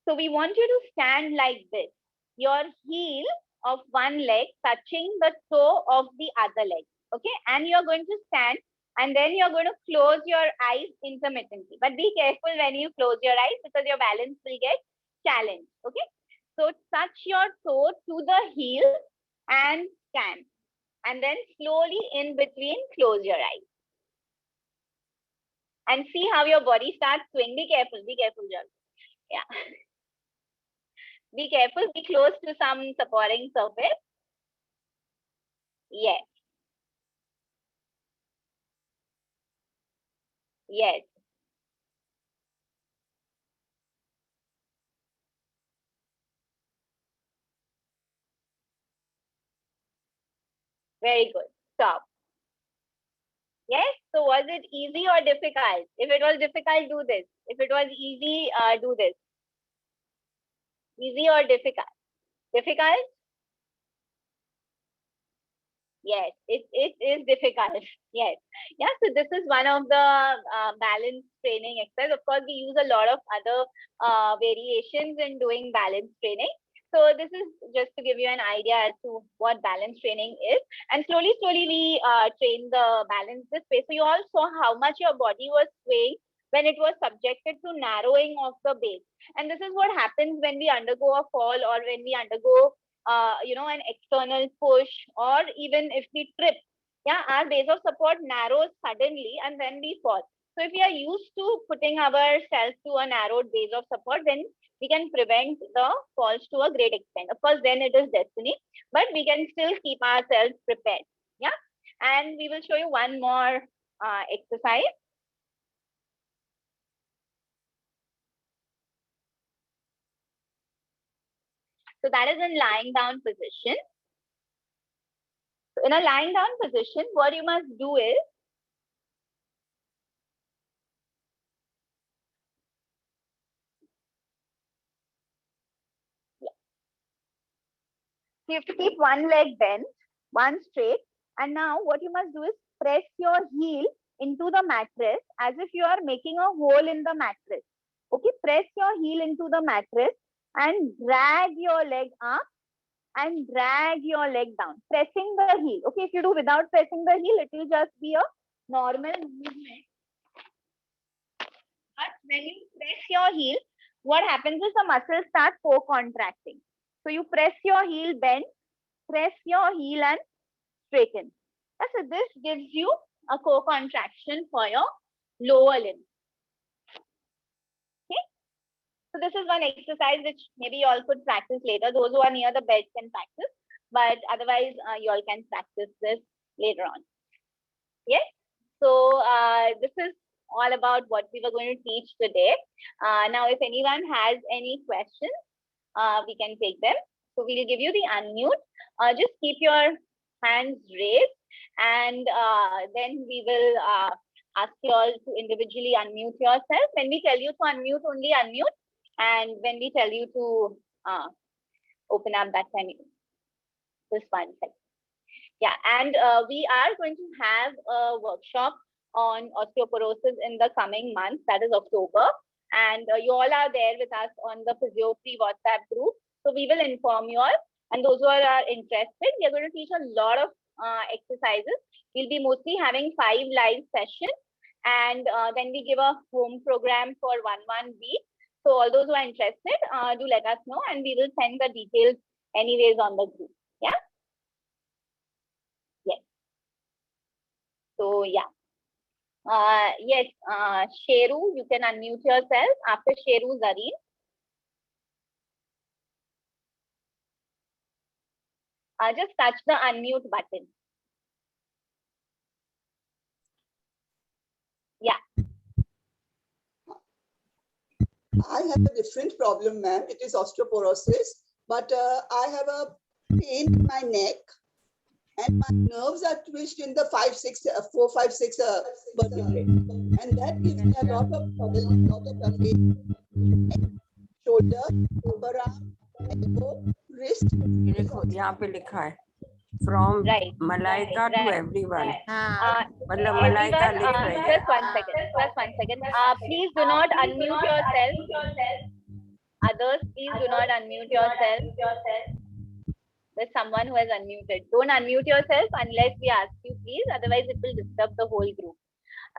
So we want you to stand like this. Your heel of one leg touching the toe of the other leg. Okay. And you're going to stand And then you're going to close your eyes intermittently. But be careful when you close your eyes because your balance will get challenged. Okay. So touch your toe to the heel and scan. And then slowly in between, close your eyes. And see how your body starts swinging. Be careful, George. Yeah. Be careful, be close to some supporting surface. Yes. Yes. Very good. Stop. Yes. So was it easy or difficult? If it was difficult, do this. If it was easy, do this. Easy or difficult? Difficult? Yes, it is difficult. Yes. Yeah, so this is one of the balance training exercise. Of course, we use a lot of other variations in doing balance training. So this is just to give you an idea as to what balance training is. And slowly, we train the balance this way. So you all saw how much your body was swaying when it was subjected to narrowing of the base. And this is what happens when we undergo a fall or when we undergo an external push, or even if we trip, yeah, our base of support narrows suddenly and then we fall. So if we are used to putting ourselves to a narrowed base of support, then we can prevent the falls to a great extent. Of course, then it is destiny, but we can still keep ourselves prepared. Yeah. And we will show you one more exercise. So that is in lying down position. So in a lying down position, what you must do is, you have to keep one leg bent, one straight. And now what you must do is press your heel into the mattress as if you are making a hole in the mattress. Okay, press your heel into the mattress and drag your leg up and drag your leg down, pressing the heel. Okay, if you do without pressing the heel, it will just be a normal movement. But when you press your heel, what happens is the muscles start co-contracting. So you press your heel, bend, press your heel and straighten. So this gives you a co-contraction for your lower limb. Okay. So this is one exercise which maybe you all could practice later. Those who are near the bed can practice, but otherwise you all can practice this later on. Yes. So this is all about what we were going to teach today. Now, if anyone has any questions, we can take them. So we'll give you the unmute. Just keep your hands raised, and then we will ask you all to individually unmute yourself. When we tell you to unmute, only unmute. And when we tell you to open up, that time, just 1 second. Yeah, and we are going to have a workshop on osteoporosis in the coming month, that is October. And you all are there with us on the Physio Free WhatsApp group. So we will inform you all. And those who are interested, we are going to teach a lot of exercises. We'll be mostly having 5 live sessions. And then we give a home program for one week. So all those who are interested, do let us know and we will send the details anyways on the group. Yeah. Yes. So yeah. Yes, Sheru, you can unmute yourself. After Sheru, Zareen. Just touch the unmute button. Yeah. I have a different problem, ma'am. It is osteoporosis, but I have a pain in my neck, and my nerves are twitched in the 4, 5, 6 vertebrae, and that gives me a lot of trouble, lot of pain. Shoulder, upper arm, elbow, wrist. यहाँ पे लिखा है from Malaika to everyone. मतलब Malaika लिख रही है. Just one second. Please do not unmute yourself. Others, please do not unmute yourself. There's someone who has unmuted. Don't unmute yourself unless we ask you, please. Otherwise, it will disturb the whole group.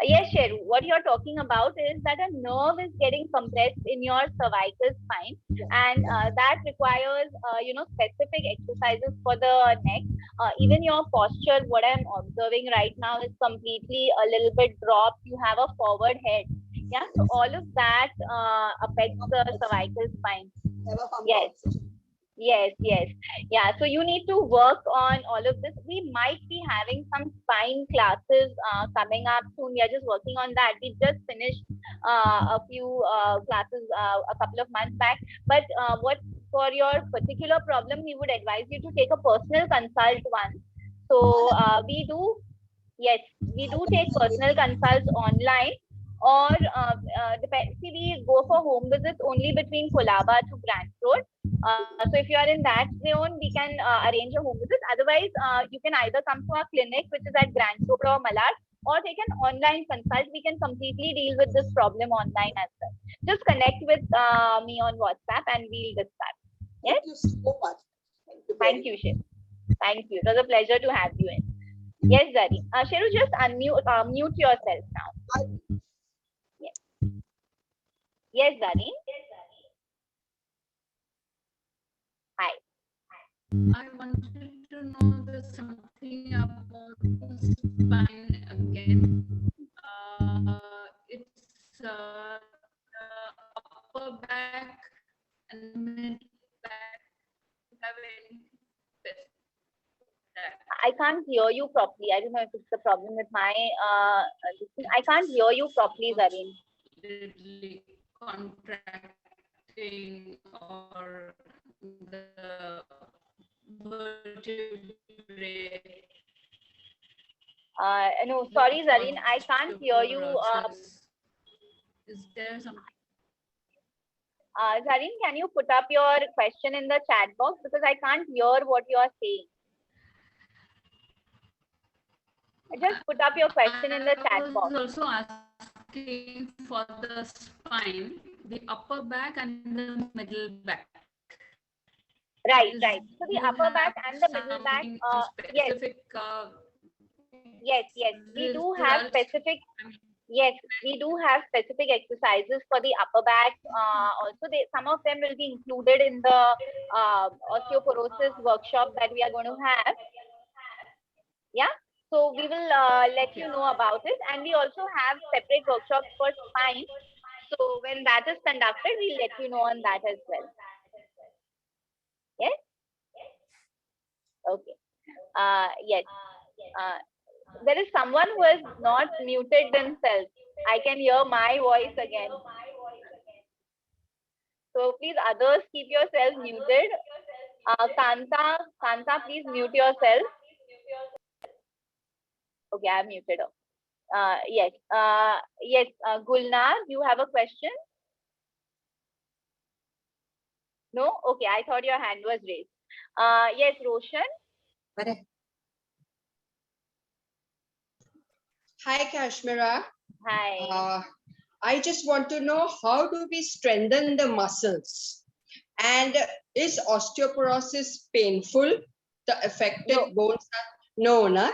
Yes, Sheru, what you're talking about is that a nerve is getting compressed in your cervical spine, and that requires, specific exercises for the neck. Even your posture, what I'm observing right now, is completely a little bit dropped. You have a forward head. Yeah, so all of that affects the cervical spine. Yes. Yes, yes. Yeah, so you need to work on all of this. We might be having some spine classes coming up soon. We are just working on that. We just finished a few classes a couple of months back. But what for your particular problem, we would advise you to take a personal consult once. So we do, yes, we do take personal consults online, or see, we go for home visits only between Colaba to Grant Road. So if you are in that zone, we can arrange a home visit. Otherwise, you can either come to our clinic, which is at Grant Road or Malad, or take an online consult. We can completely deal with this problem online as well. Just connect with me on WhatsApp and we'll discuss. Yes? Thank you so much. Thank you, Shiv. Thank you. It was a pleasure to have you in. Yes, Zareen. Sheru, just mute yourself now. Yes. Yes, Zareen. Hi. I wanted to know there's something about the spine again. It's the upper back and mid back. Have any I can't hear you properly. I don't know if it's the problem with my I can't hear you properly, Zareen. Really contracting or the vertebrae. No, sorry, Zareen, I can't hear you. Is there something? Zareen, can you put up your question in the chat box, because I can't hear what you are saying. Just put up your question in the chat box. I was also asking for the spine, the upper back and the middle back. Right, right. So the upper back and the middle back, specific, yes, we do have specific. Yes, we do have specific exercises for the upper back. Also, some of them will be included in the osteoporosis workshop that we are going to have. Yeah. So we will let you know about it, and we also have separate workshops for spine. So when that is conducted, we'll let you know on that as well. Yes. Okay. Yes. There is someone who has not muted themselves. I can hear my voice again. So please, others, keep yourselves muted. Kanta, please mute yourself. Okay, I have muted her. Yes. Yes, Gulnar, you have a question? No? Okay, I thought your hand was raised. Yes, Roshan. Hi, Kashmira. Hi. I just want to know, how do we strengthen the muscles? And is osteoporosis painful? The affected bones are known, huh?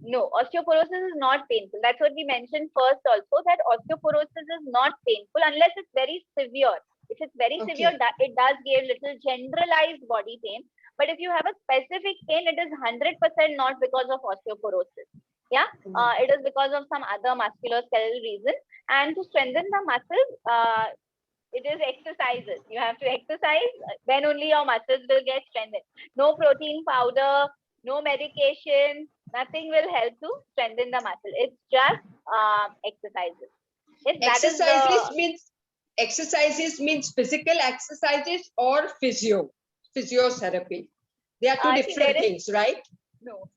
No, osteoporosis is not painful. That's what we mentioned first also, that osteoporosis is not painful unless it's very severe. If it's very severe, it does give little generalized body pain. But if you have a specific pain, it is 100% not because of osteoporosis. Yeah, it is because of some other musculoskeletal reason. And to strengthen the muscles, it is exercises. You have to exercise, then only your muscles will get strengthened. No protein powder, no medication, nothing will help to strengthen the muscle. It's just exercises. Exercises means physical exercises or physiotherapy. They are two different things, right? No,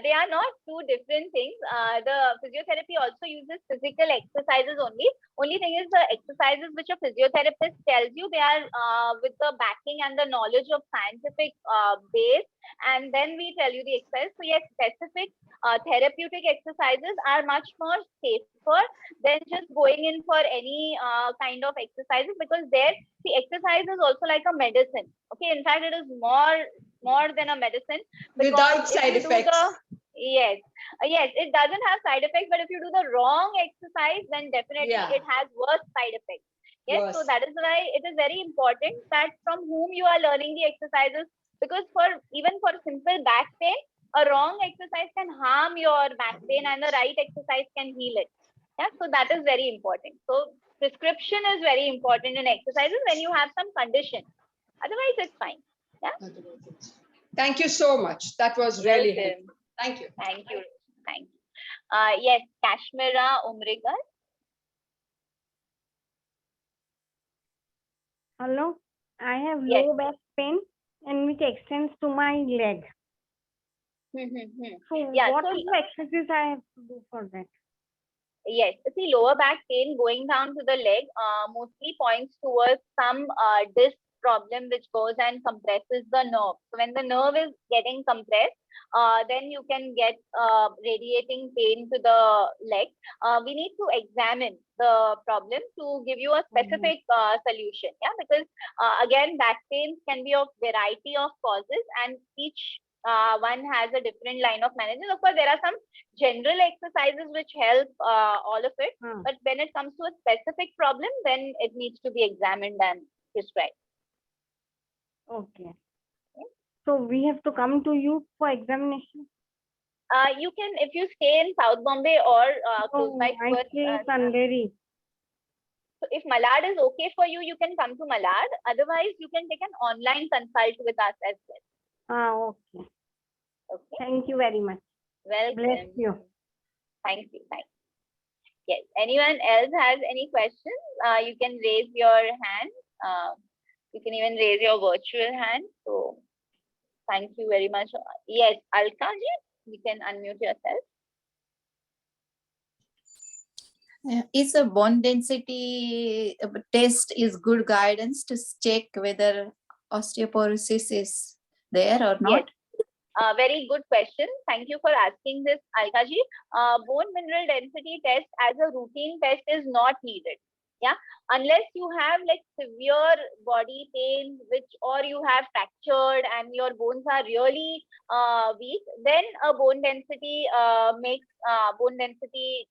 they are not two different things. The physiotherapy also uses physical exercises only. Only thing is, the exercises which a physiotherapist tells you, they are with the backing and the knowledge of scientific base, and then we tell you the exercise. So yes, specific therapeutic exercises are much more safer than just going in for any kind of exercises, because there the exercise is also like a medicine. Okay, in fact, it is more than a medicine, without side effects. Yes, yes, it doesn't have side effects, but if you do the wrong exercise, then definitely Yeah. it has worse side effects. Yes, so Worse. that is why it is very important that from whom you are learning the exercises, because even for simple back pain, a wrong exercise can harm your back pain and the right exercise can heal it. Yeah, so that is very important. So prescription is very important in exercises when you have some condition. Otherwise, it's fine. Yeah. Thank you so much. That was really Welcome. helpful. Thank you. Thank you. Thank you. Yes, Kashmira Umrigar. Hello, I have Yes. low back pain and which extends to my leg. So Yeah, what so- is the exercise I have to do for that? Yes, see, lower back pain going down to the leg mostly points towards some disc problem which goes and compresses the nerve. So when the nerve is getting compressed, then you can get radiating pain to the leg. We need to examine the problem to give you a specific solution. Yeah, because again, back pains can be of variety of causes, and each one has a different line of management. Of course, there are some general exercises which help all of it, but when it comes to a specific problem, then it needs to be examined and prescribed. Okay. So we have to come to you for examination. You can, if you stay in South Bombay or close by I towards, stay in Kanderi. so if Malad is okay for you, you can come to Malad. Otherwise, you can take an online consult with us as well. Okay. Okay. Thank you very much. Welcome. Bless you. Thank you. Thank you. Yes. Anyone else has any questions? You can raise your hand. You can even raise your virtual hand. So thank you very much. Yes, Alka ji, you can unmute yourself. Is a bone density test is good guidance to check whether osteoporosis is there or not? Yes. Very good question. Thank you for asking this, Alka ji. Bone mineral density test as a routine test is not needed. Yeah, unless you have like severe body pain, or you have fractured and your bones are really weak, then a bone density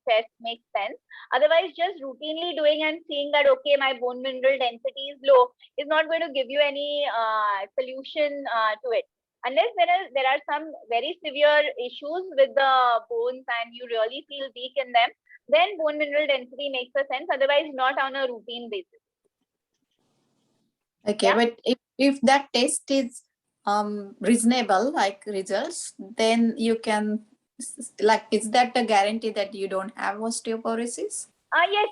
test makes sense. Otherwise, just routinely doing and seeing that okay, my bone mineral density is low is not going to give you any solution to it. Unless there are some very severe issues with the bones and you really feel weak in them, then bone mineral density makes a sense. Otherwise, not on a routine basis. Okay, Yeah? but if that test is reasonable, like results, then you can, like, is that a guarantee that you don't have osteoporosis?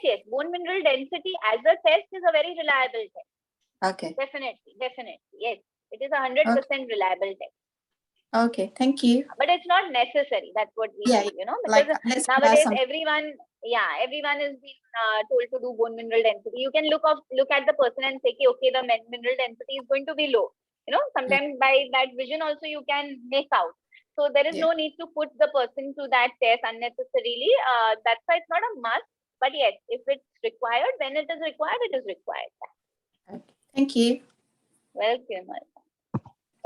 Yes. Bone mineral density as a test is a very reliable test. Okay. Definitely. Yes, it is 100% reliable test. Okay, thank you. But it's not necessary. That's what we do, because like, nowadays everyone is being told to do bone mineral density. You can look at the person and say, okay, the mineral density is going to be low. Sometimes by that vision also you can make out. So there is no need to put the person to that test unnecessarily. That's why it's not a must. But yes, if it's required, when it is required, it is required. Okay. Thank you. Welcome.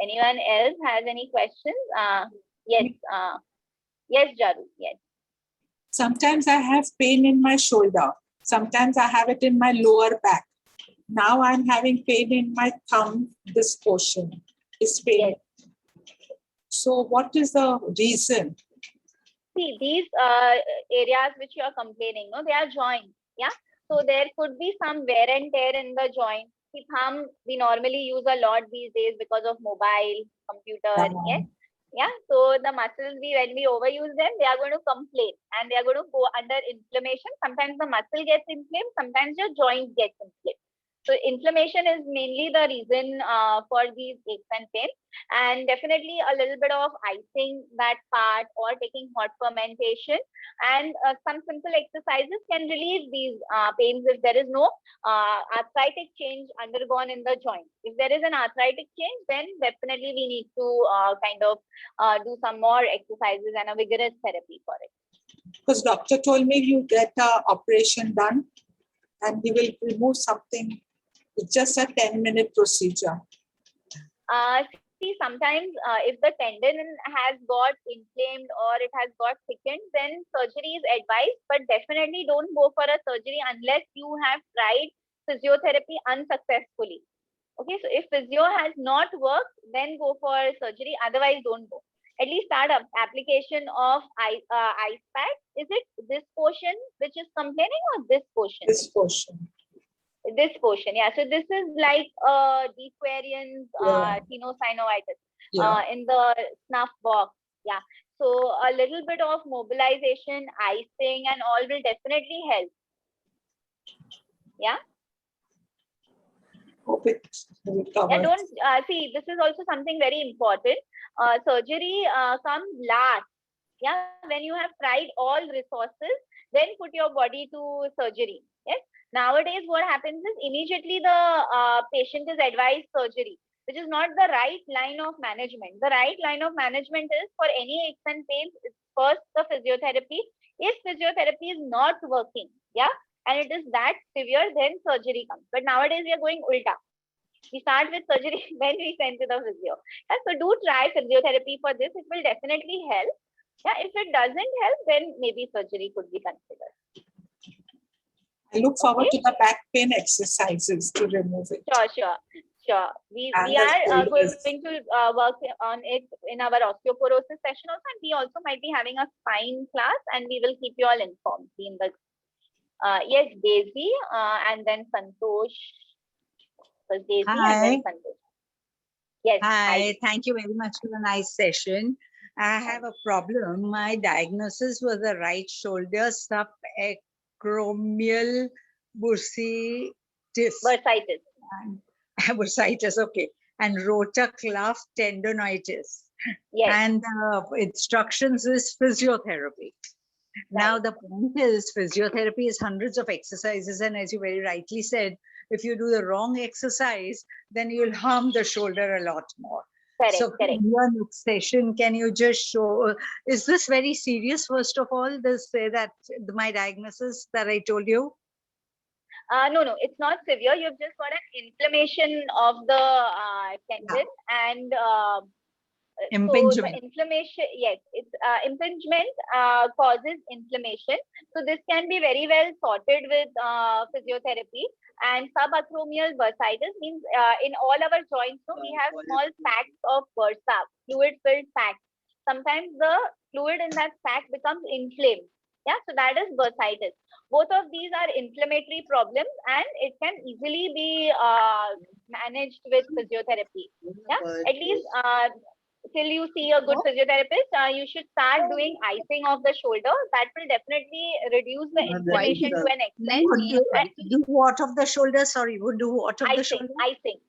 Anyone else has any questions? Yes. Yes, Jaru. Yes. Sometimes I have pain in my shoulder. Sometimes I have it in my lower back. Now I'm having pain in my thumb. This portion is pain. Yes. So what is the reason? See, these areas which you are complaining, they are joints. Yeah. So there could be some wear and tear in the joint. The thumb we normally use a lot these days because of mobile, computer. Yes. Yeah. So the muscles, when we overuse them, they are going to complain and they are going to go under inflammation. Sometimes the muscle gets inflamed, sometimes your joint gets inflamed. So inflammation is mainly the reason for these aches and pains, and definitely a little bit of icing that part or taking hot fermentation and some simple exercises can relieve these pains if there is no arthritic change undergone in the joint. If there is an arthritic change, then definitely we need to do some more exercises and a vigorous therapy for it. Because doctor told me you get an operation done and he will remove something. It's just a 10-minute procedure. see, sometimes if the tendon has got inflamed or it has got thickened, then surgery is advised, but definitely don't go for a surgery unless you have tried physiotherapy unsuccessfully. Okay, so if physio has not worked, then go for surgery, otherwise don't go. At least start up application of ice pack. Is it this portion which is complaining or this portion? This portion. This portion, yeah. So this is like deep variance tenosynovitis in the snuff box. Yeah. So a little bit of mobilization, icing, and all will definitely help. Yeah. Hope it recovers. Yeah. Don't see. This is also something very important. Surgery comes last. Yeah. When you have tried all resources, then put your body to surgery. Yes. Nowadays, what happens is immediately the patient is advised surgery, which is not the right line of management. The right line of management is for any aches and pains, first the physiotherapy. If physiotherapy is not working, yeah, and it is that severe, then surgery comes. But nowadays, we are going ulta. We start with surgery, then we send to the physio. Yeah, so do try physiotherapy for this. It will definitely help. Yeah, if it doesn't help, then maybe surgery could be considered. I look forward to the back pain exercises to remove it. Sure. We And are the going shoulders. to work on it in our osteoporosis session also, and we also might be having a spine class, and we will keep you all informed. In the yes, Daisy, and then Santosh. First Daisy and then Santosh. Yes. Hi, thank you very much for the nice session. I have a problem. My diagnosis was the right shoulder subacromial bursitis. Bursitis. Bursitis, okay. And rotor cuff tendonitis. Yes. And instructions is physiotherapy. Now the point is, physiotherapy is hundreds of exercises, and as you very rightly said, if you do the wrong exercise, then you'll harm the shoulder a lot more. Correct, So correct. in your next session, can you just show, is this very serious, first of all, this say that my diagnosis that I told you? No, it's not severe. You've just got an inflammation of the tendon and Impingement. So the inflammation, yes, it's impingement causes inflammation. So this can be very well sorted with physiotherapy. And subacromial bursitis means in all our joints, so we have small sacs of bursa, fluid-filled sacs. Sometimes the fluid in that sac becomes inflamed. Yeah, so that is bursitis. Both of these are inflammatory problems, and it can easily be managed with physiotherapy. Yeah, at least till you see a good physiotherapist, you should start doing icing of the shoulder. That will definitely reduce the inflammation to an extent. Do what of the shoulder? Sorry, would do what of the shoulder? Icing.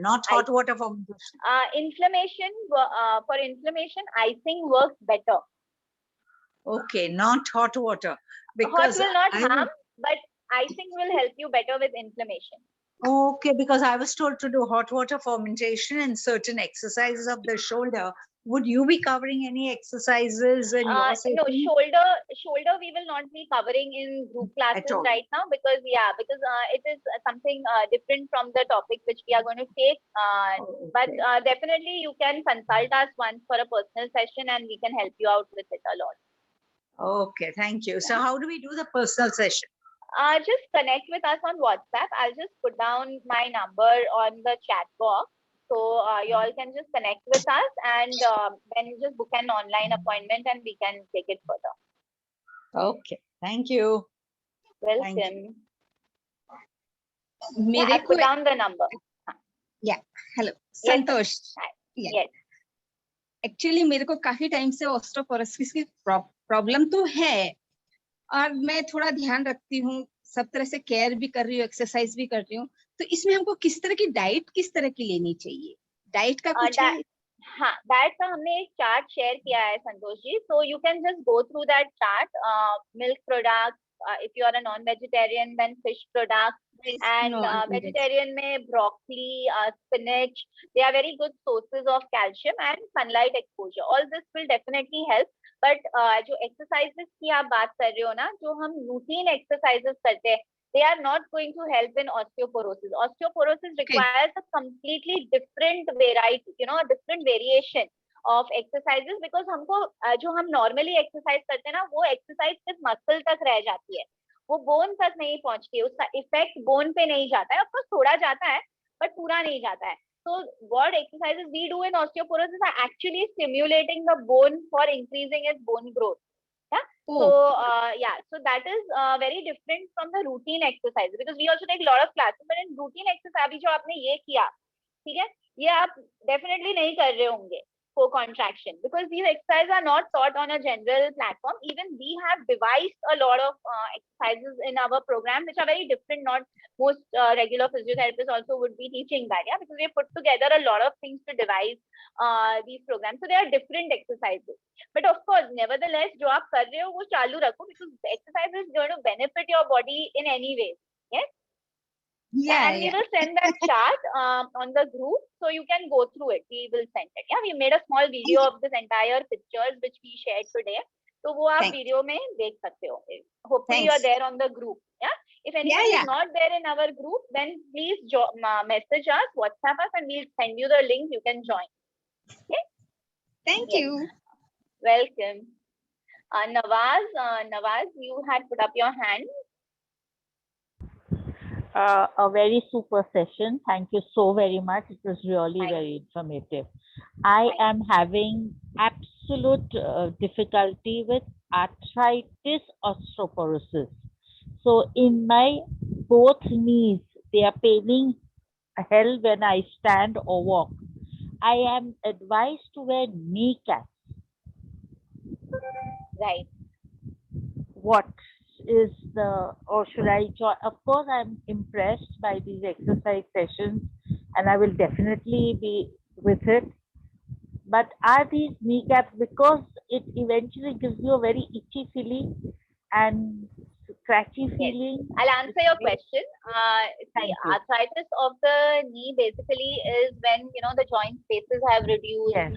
Not hot water formation. Inflammation, for inflammation, icing works better. Okay, not hot water. Hot will not harm, but icing will help you better with inflammation. Okay, because I was told to do hot water fermentation and certain exercises of the shoulder. Would you be covering any exercises in your session? No, shoulder we will not be covering in group classes right now because it is something different from the topic which we are going to take. But definitely you can consult us once for a personal session and we can help you out with it a lot. Okay, thank you. So how do we do the personal session? Just connect with us on WhatsApp. I'll just put down my number on the chat box. So you all can just connect with us and then just book an online appointment and we can take it further. Okay, thank you. Welcome. Yeah, I put down the number. Yeah, hello. Yes. Santosh. Yes. Yeah. Actually मेरे को काफी time से osteoporosis की problem तो है और मैं थोड़ा ध्यान रखती हूँ, सब तरह से केयर भी कर रही हूँ, एक्सरसाइज भी कर रही हूँ, तो इसमें हमको किस तरह की डाइट लेनी चाहिए? डाइट का कुछ है? हाँ, डाइट का हमने एक चार्ट शेयर किया है Santosh ji, so you can just go through that chart. Milk products, if you are a non-vegetarian, then fish products, and vegetarian में broccoli, spinach, they are very good sources of calcium and sunlight exposure. All this will definitely help. But जो exercises की आप बात कर रहे हो ना, जो हम routine exercises करते हैं, they are not going to help in osteoporosis. Osteoporosis requires a completely different variety, different variation of exercises, because हमको जो हम normally exercise करते हैं ना, वो exercise सिर्फ muscle तक रह जाती है, वो bone तक नहीं पहुंचती है, उसका effect bone पे नहीं जाता है, of course थोड़ा जाता है but पूरा नहीं जाता है. So what exercises we do in osteoporosis are actually stimulating the bone for increasing its bone growth. Yeah. So so that is very different from the routine exercise, because we also take a lot of classes, but in routine exercise अभी जो आपने ये किया, ठीक है, ये आप definitely नहीं कर रहे होंगे co-contraction, because these exercises are not taught on a general platform. Even we have devised a lot of exercises in our program which are very different. Not most regular physiotherapists also would be teaching that, yeah, because we have put together a lot of things to devise these programs. So there are different exercises, but of course, nevertheless, जो आप कर रहे हो वो चालू रखो, because the exercise is going to benefit your body in any way. Yes. Yeah, and we will send that chart on the group, so you can go through it. We will send it. Yeah, we made a small video of this entire pictures which we shared today. So वो आप video में देख सकते हो. Hopefully you are there on the group. Yeah. If anyone is not there in our group, then please message us, WhatsApp us, and we'll send you the link. You can join. Okay. Thank you. Welcome. Nawaz, you had put up your hand. A very super session. Thank you so very much. It was really very informative. I am having absolute difficulty with arthritis osteoporosis. So in my both knees, they are paining hell when I stand or walk. I am advised to wear kneecaps. Right. What is the, or should I join? Of course, I'm impressed by these exercise sessions and I will definitely be with it. But are these kneecaps, because it eventually gives you a very itchy feeling and scratchy feeling? I'll answer your question. See, arthritis of the knee basically is when, the joint spaces have reduced, and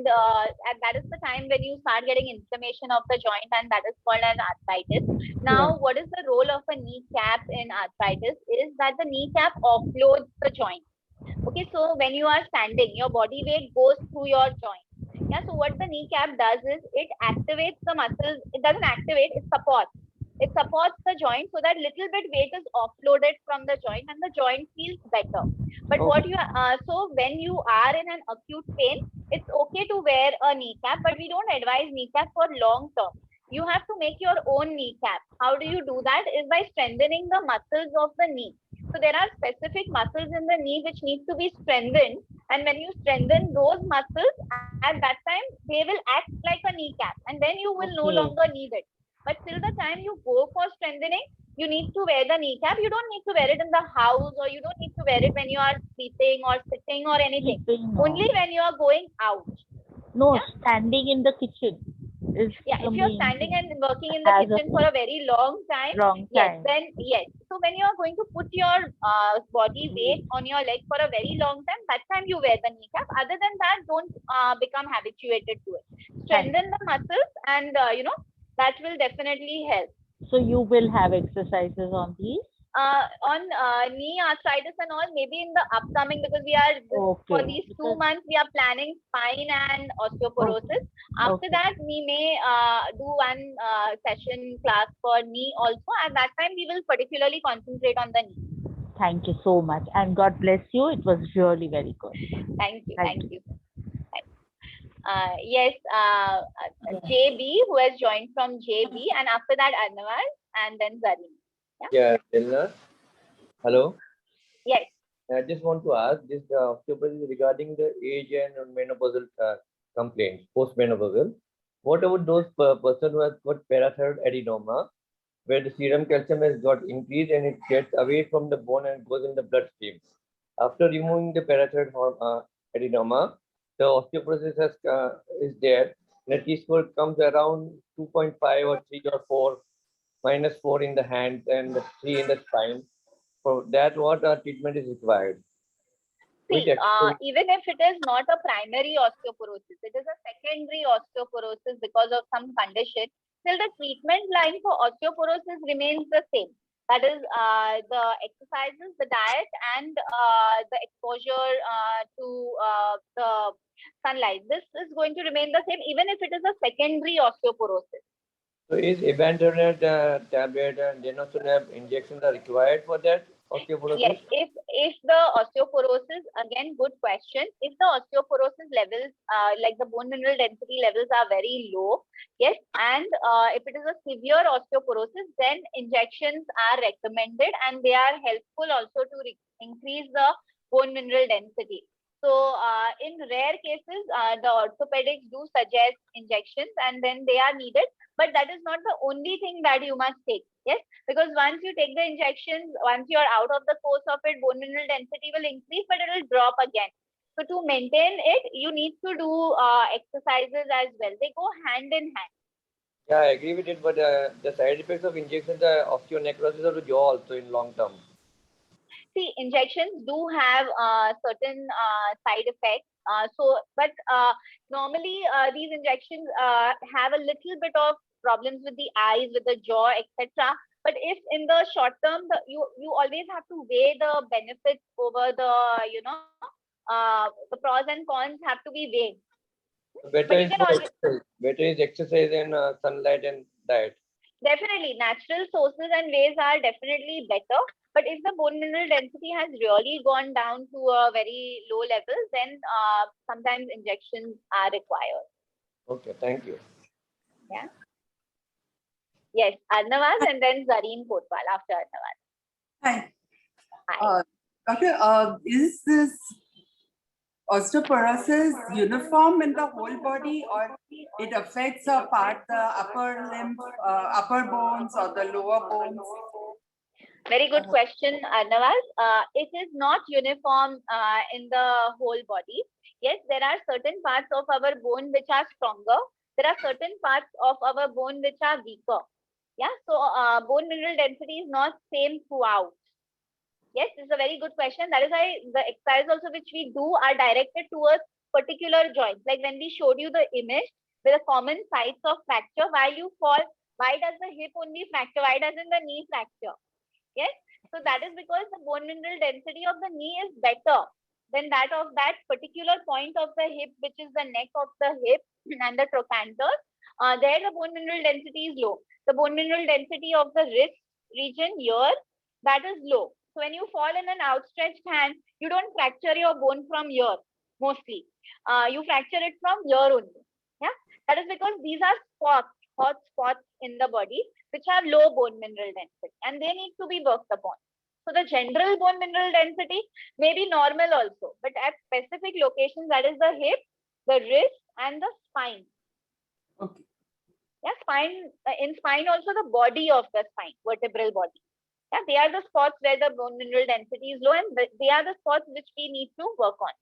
that is the time when you start getting inflammation of the joint, and that is called as arthritis. Now, what is the role of a kneecap in arthritis is that the kneecap offloads the joint. Okay, so when you are standing, your body weight goes through your joint. Yeah, so what the kneecap does is it activates the muscles. It doesn't activate, it supports. It supports the joint so that little bit weight is offloaded from the joint and the joint feels better. But what you so when you are in an acute pain, it's okay to wear a kneecap, but we don't advise kneecap for long term. You have to make your own kneecap. How do you do that? Is by strengthening the muscles of the knee. So there are specific muscles in the knee which need to be strengthened, and when you strengthen those muscles, at that time they will act like a kneecap, and then you will no longer need it. But till the time you go for strengthening, you need to wear the kneecap. You don't need to wear it in the house, or you don't need to wear it when you are sleeping or sitting or anything. Only when you are going out. No, standing in the kitchen. If you're standing and working in the kitchen for a very long time, yes, then yes. So when you are going to put your body weight on your leg for a very long time, that time you wear the kneecap. Other than that, don't become habituated to it. Strengthen the muscles, and that will definitely help. So you will have exercises on these? On knee arthritis and all, maybe in the upcoming, because we are for these 2 months we are planning spine and osteoporosis. After that, we may do one session class for knee also. At that time, we will particularly concentrate on the knee. Thank you so much, and God bless you. It was really very good. Thank you. Thank you. Yes, JB, who has joined from JB, and after that Arnavaz, and then Zarin. Yeah, Delna. Hello. Yes. I just want to ask this osteoporosis regarding the age and menopausal complaints, postmenopausal. What about those person who has got parathyroid adenoma, where the serum calcium has got increased and it gets away from the bone and goes in the bloodstream? After removing the parathyroid adenoma, the osteoporosis is there. The T-score comes around 2.5 or 3 or 4. -4 in the hand and 3 in the spine. For that, what treatment is required? See, even if it is not a primary osteoporosis, it is a secondary osteoporosis because of some condition, still the treatment line for osteoporosis remains the same. That is the exercises, the diet, and the exposure to the sunlight. This is going to remain the same even if it is a secondary osteoporosis. So is ibandronate tablet and denosumab injections are required for that osteoporosis? Yes, if the osteoporosis, again, good question. If the osteoporosis levels, like the bone mineral density levels are very low, yes, and if it is a severe osteoporosis, then injections are recommended and they are helpful also to increase the bone mineral density. So in rare cases, the orthopedics do suggest injections and then they are needed, but that is not the only thing that you must take. Yes, because once you take the injections, once you are out of the course of it, bone mineral density will increase, but it will drop again. So to maintain it, you need to do exercises as well. They go hand in hand. Yeah, I agree with it, but the side effects of injections are osteonecrosis of the jaw also in long term. See, injections do have certain side effects. But normally these injections have a little bit of problems with the eyes, with the jaw, etc. But if in the short term, you always have to weigh the benefits over the, the pros and cons have to be weighed. Better is exercise and sunlight and diet. Definitely, natural sources and ways are definitely better. But if the bone mineral density has really gone down to a very low level, then sometimes injections are required. Okay, thank you. Yeah. Yes, Arnavaz and then Zareen Kotwal after Arnavaz. Hi. Hi. Doctor, is this osteoporosis uniform in the whole body, or it affects a part, the upper limb, upper bones or the lower bones? Very good question, Arnavaz. It is not uniform in the whole body. Yes, there are certain parts of our bone which are stronger. There are certain parts of our bone which are weaker. Yeah, so bone mineral density is not same throughout. Yes, this is a very good question. That is why the exercise also which we do are directed towards particular joints. Like when we showed you the image with the common sites of fracture, while you fall, why does the hip only fracture? Why doesn't the knee fracture? Yes, so that is because the bone mineral density of the knee is better than that of that particular point of the hip, which is the neck of the hip and the trochanter. There the bone mineral density is low. The bone mineral density of the wrist region here, that is low. So when you fall in an outstretched hand, you don't fracture your bone from here mostly. You fracture it from here only. Yeah, that is because these are spots, hot spots in the body which have low bone mineral density and they need to be worked upon. So the general bone mineral density may be normal also, but at specific locations, that is the hip, the wrist, and the spine. Okay. Yeah, spine. In spine also the body of the spine, vertebral body. Yeah, they are the spots where the bone mineral density is low, and they are the spots which we need to work on.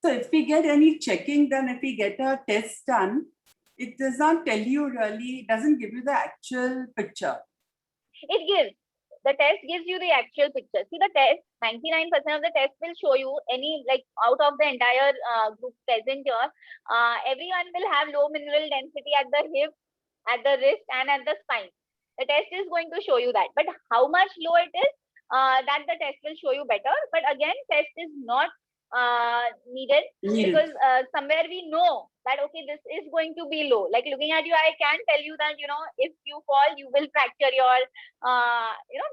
So if we get any checking, then if we get a test done, it does not tell you really, it doesn't give you the actual picture. It gives. The test gives you the actual picture. See, the test, 99% of the test will show you any, like out of the entire group present here, everyone will have low mineral density at the hip, at the wrist, and at the spine. The test is going to show you that. But how much low it is, that the test will show you better. But again, test is not needed because somewhere we know that, okay, this is going to be low. Like looking at you, I can tell you that, if you fall, you will fracture your,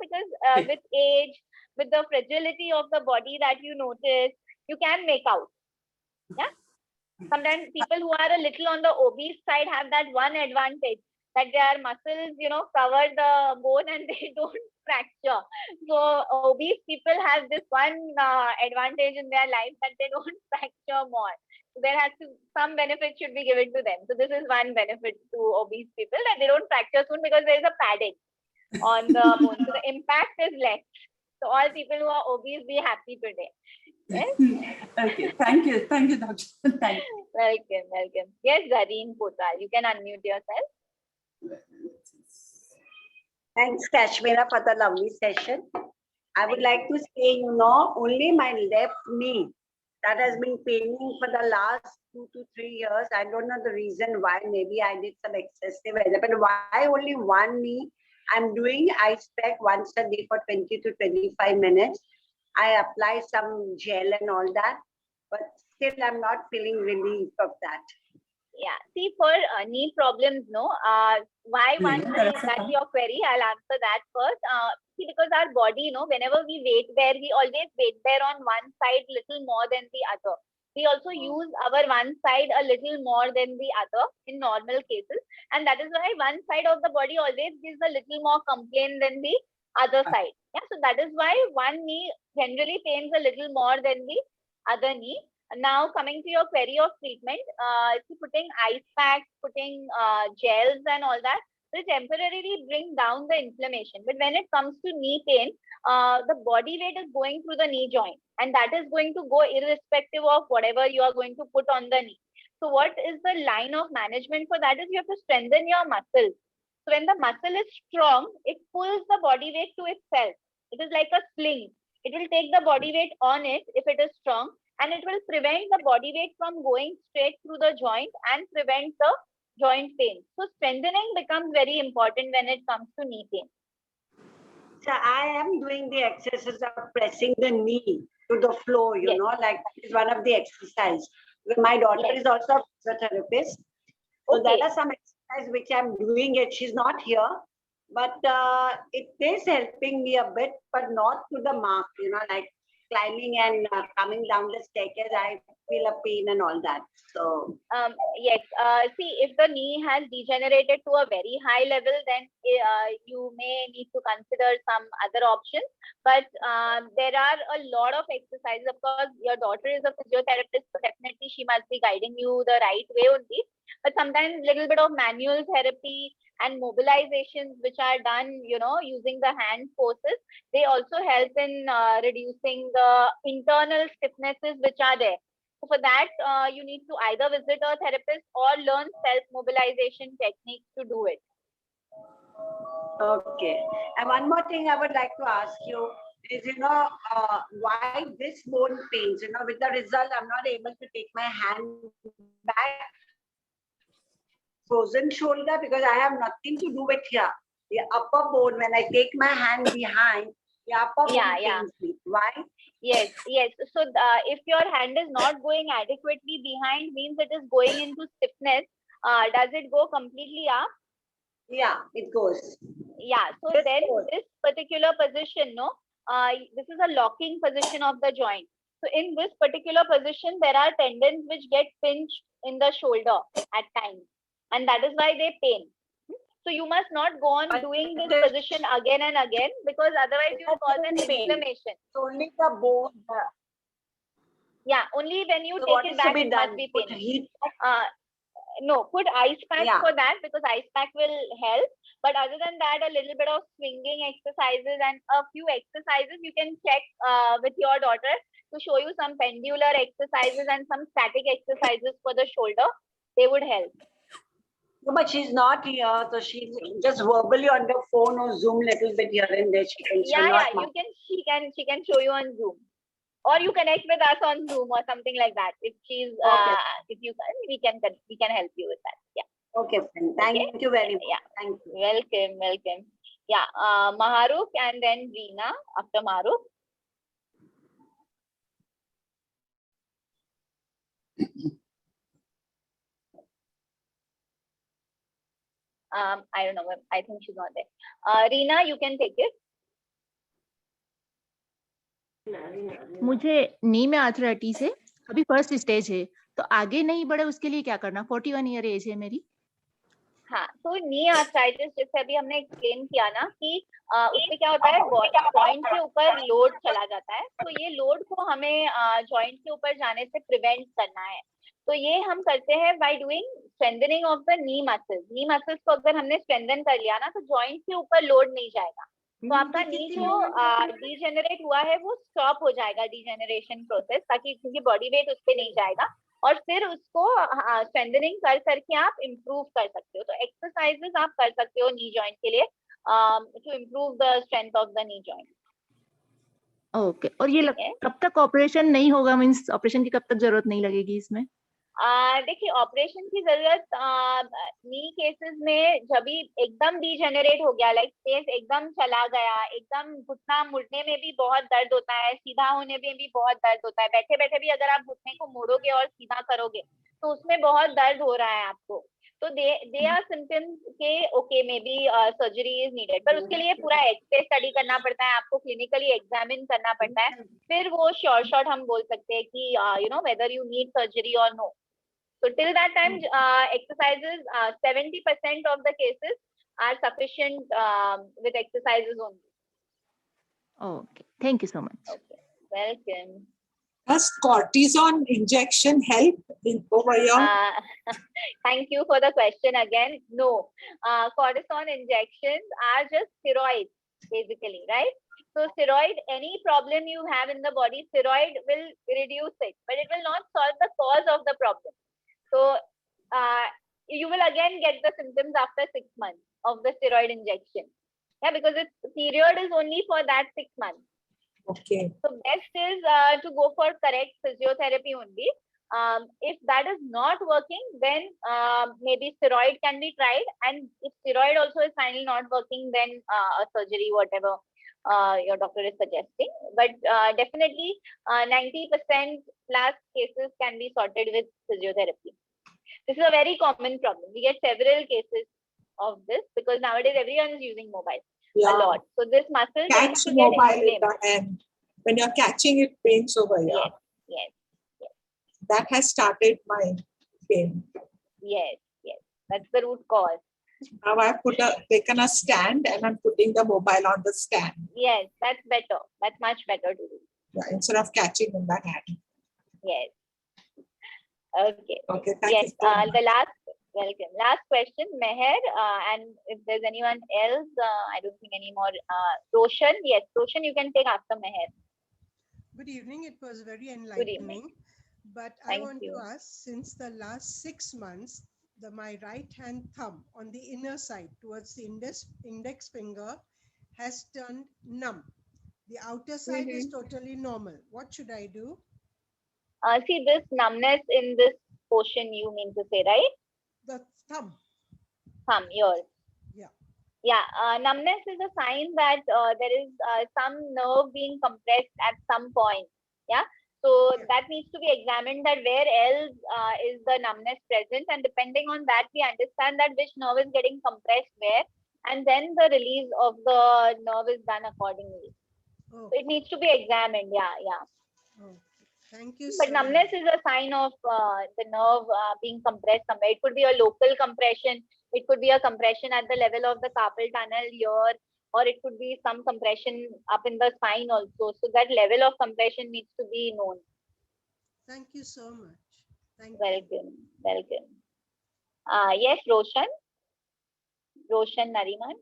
because with age, with the fragility of the body that you notice, you can make out. Yeah. Sometimes people who are a little on the obese side have that one advantage, that their muscles, cover the bone and they don't fracture. So obese people have this one advantage in their life, that they don't fracture more. So there has to, some benefit should be given to them. So this is one benefit to obese people, that they don't fracture soon because there is a padding on the bone. So the impact is less. So all people who are obese, be happy today. Yes? Okay, thank you, Doctor. Thank you. Welcome. Yes, Zareen Kotwal, you can unmute yourself. Thanks, Kashmira, for the lovely session. I would like to say, only my left knee that has been paining for the last 2 to 3 years. I don't know the reason why. Maybe I did some excessive, but why only one knee? I'm doing ice pack once a day for 20 to 25 minutes. I apply some gel and all that, but still I'm not feeling relief of that. Yeah, see, for knee problems, no, why one knee, that's your query. I'll answer that first. See, because our body, whenever we weight bear, we always weight bear on one side little more than the other. We also use our one side a little more than the other in normal cases. And that is why one side of the body always gives a little more complaint than the other side. Yeah, so that is why one knee generally pains a little more than the other knee. Now coming to your query of treatment, putting ice packs, putting gels and all that will temporarily bring down the inflammation. But when it comes to knee pain, the body weight is going through the knee joint, and that is going to go irrespective of whatever you are going to put on the knee. So what is the line of management for that is you have to strengthen your muscles. So when the muscle is strong, it pulls the body weight to itself. It is like a sling. It will take the body weight on it if it is strong, and it will prevent the body weight from going straight through the joint and prevent the joint pain. So strengthening becomes very important when it comes to knee pain. So I am doing the exercise of pressing the knee to the floor, you know, like is one of the exercises. My daughter is also a physiotherapist. So there are some exercises which I'm doing it. She's not here, but it is helping me a bit, but not to the mark, you know, like climbing and coming down the staircase, I feel a pain and all that. So yes, see, if the knee has degenerated to a very high level, then you may need to consider some other options. But there are a lot of exercises. Of course, your daughter is a physiotherapist, so definitely she must be guiding you the right way only. But sometimes little bit of manual therapy and mobilizations which are done, you know, using the hand forces, they also help in reducing the internal stiffnesses which are there. So for that, you need to either visit a therapist or learn self-mobilization techniques to do it. Okay. And one more thing I would like to ask you is, you know, why this bone pains, you know, with the result, I'm not able to take my hand back. Frozen shoulder, because I have nothing to do with here. The upper bone, when I take my hand behind, the upper bone pains me. Why? Yes. So if your hand is not going adequately behind, means it is going into stiffness. Does it go completely up? Yeah, it goes. Yeah. So then this particular position, this is a locking position of the joint. So in this particular position, there are tendons which get pinched in the shoulder at times, and that is why they pain. So you must not go on doing this position again and again, because otherwise you will cause an inflammation. Only the bone. Yeah, only when you So take it back, it must be Put pain. heat. No, put ice pack Yeah. for that, because ice pack will help. But other than that, a little bit of swinging exercises and a few exercises you can check with your daughter to show you some pendular exercises and some static exercises for the shoulder. They would help. No, but she's not here, so she's just verbally on the phone or Zoom little bit here and there. She can. She can show you on Zoom, or you connect with us on Zoom or something like that. If she's if you we can help you with that. Yeah. Okay, friend. Thank you very much. Yeah. Thank you. Welcome. Yeah. Maharuk and then Reena after Maharuk. I don't know. I think she's not there. Reena, you can take it. मुझे नी में arthritis है, अभी first stage है, तो आगे नहीं बढ़े उसके लिए क्या करना? 41 ईयर एज है मेरी। हाँ, तो नी आर्थराइटिस जैसे अभी हमने एक्सप्लेन किया ना कि उससे क्या होता है, जॉइंट के ऊपर लोड चला जाता है, तो ये लोड को हमें जॉइंट के ऊपर जाने से प्रिवेंट करना है। तो ये हम करते हैं by doing strengthening of the knee muscles. Knee muscles को अगर हमने स्ट्रेंथन कर लिया ना, तो जॉइंट के ऊपर लोड नहीं जाएगा, तो आपका नी जो डीजेनरेट हुआ है वो स्टॉप हो जाएगा, डीजेनरेशन प्रोसेस, ताकि क्योंकि बॉडी वेट उस पर नहीं जाएगा, और फिर उसको स्ट्रेंथनिंग कर करके आप इम्प्रूव कर सकते हो। तो एक्सरसाइजेस आप कर सकते हो नी जॉइंट के लिए to improve the strength of the knee joint. Okay, और ये कब तक ऑपरेशन नहीं होगा, मींस ऑपरेशन की कब तक जरूरत नहीं लगेगी इसमें? देखिए ऑपरेशन की जरूरत नी केसेस में जब भी एकदम डीजेनरेट हो गया, लाइक स्पेस एकदम चला गया, एकदम घुटना मुड़ने में भी बहुत दर्द होता है, सीधा होने में भी बहुत दर्द होता है, बैठे बैठे भी अगर आप घुटने को मोड़ोगे और सीधा करोगे तो उसमें बहुत दर्द हो रहा है आपको, तो दे आर सिम्टम्स के okay may be surgery is needed, पर उसके लिए पूरा एक्सरे स्टडी करना पड़ता है, आपको क्लिनिकली एग्जामिन करना पड़ता है, फिर वो शॉर्ट हम बोल सकते हैं कि you know whether you need surgery और no. So till that time, exercises, 70% of the cases are sufficient with exercises only. Okay, thank you so much. Okay, welcome. Does cortisone injection help over here? Thank you for the question again. No, cortisone injections are just steroids, basically, right? So steroid, any problem you have in the body, steroid will reduce it, but it will not solve the cause of the problem. So you will again get the symptoms after 6 months of the steroid injection. Yeah, because its period is only for that 6 months. Okay. So best is to go for correct physiotherapy only. If that is not working, then maybe steroid can be tried. And if steroid also is finally not working, then a surgery, whatever your doctor is suggesting. But definitely 90% plus cases can be sorted with physiotherapy. This is a very common problem. We get several cases of this because nowadays everyone is using mobile a lot. So this muscle tends Catch to get mobile in inflamed. the hand. When you're catching it, pains over here. Yes, yes, yes. That has started my pain. Yes, yes. That's the root cause. Now I've taken a stand and I'm putting the mobile on the stand. Yes, that's better. That's much better to do. Yeah, instead of catching in the hand. Yes. Okay. Okay, thank yes, you so much. the welcome. Last question, Meher, and if there's anyone else, I don't think anymore. Roshan, yes, Roshan, you can take after Meher. Good evening. It was very enlightening. But I want to ask, since the last 6 months, my right hand thumb on the inner side towards the index finger has turned numb. The outer side is totally normal. What should I do? See this numbness in this portion, you mean to say, right? The thumb. Thumb, yours. Yeah. Yeah, numbness is a sign that there is some nerve being compressed at some point. Yeah. So that needs to be examined, that where else is the numbness present, and depending on that, we understand that which nerve is getting compressed where, and then the release of the nerve is done accordingly. So it needs to be examined. Yeah, yeah. Thank you. But numbness is a sign of the nerve being compressed somewhere. It could be a local compression. It could be a compression at the level of the carpal tunnel here, or it could be some compression up in the spine also. So that level of compression needs to be known. Thank you so much. Welcome. Welcome. Yes, Roshan. Roshan Nariman.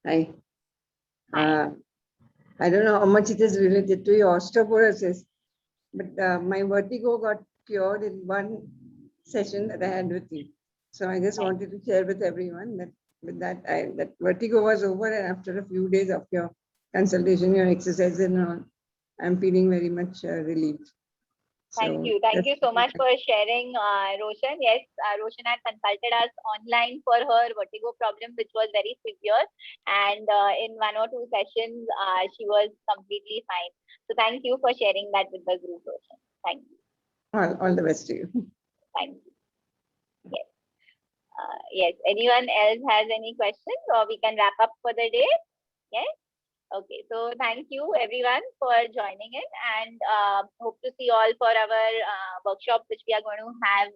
Hi. I don't know how much it is related to your osteoporosis, but my vertigo got cured in one session that I had with you. So I just wanted to share with everyone that with that vertigo was over, and after a few days of your consultation, your exercise and all, I'm feeling very much relieved. Thank you. Thank you so much for sharing, Roshan. Yes, Roshan had consulted us online for her vertigo problem, which was very severe. And in 1 or 2 sessions, she was completely fine. So thank you for sharing that with the group, Roshan. Thank you. All the best to you. Thank you. Yes. Yes. Anyone else has any questions, or we can wrap up for the day? Yes. Okay, so thank you everyone for joining in, and hope to see you all for our workshop, which we are going to have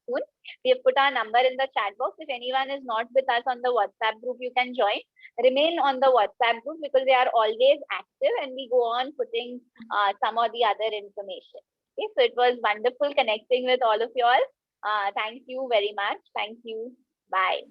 soon. We have put our number in the chat box. If anyone is not with us on the WhatsApp group, you can join. Remain on the WhatsApp group because they are always active, and we go on putting some or the other information. Okay, so it was wonderful connecting with all of you all. Thank you very much. Thank you. Bye.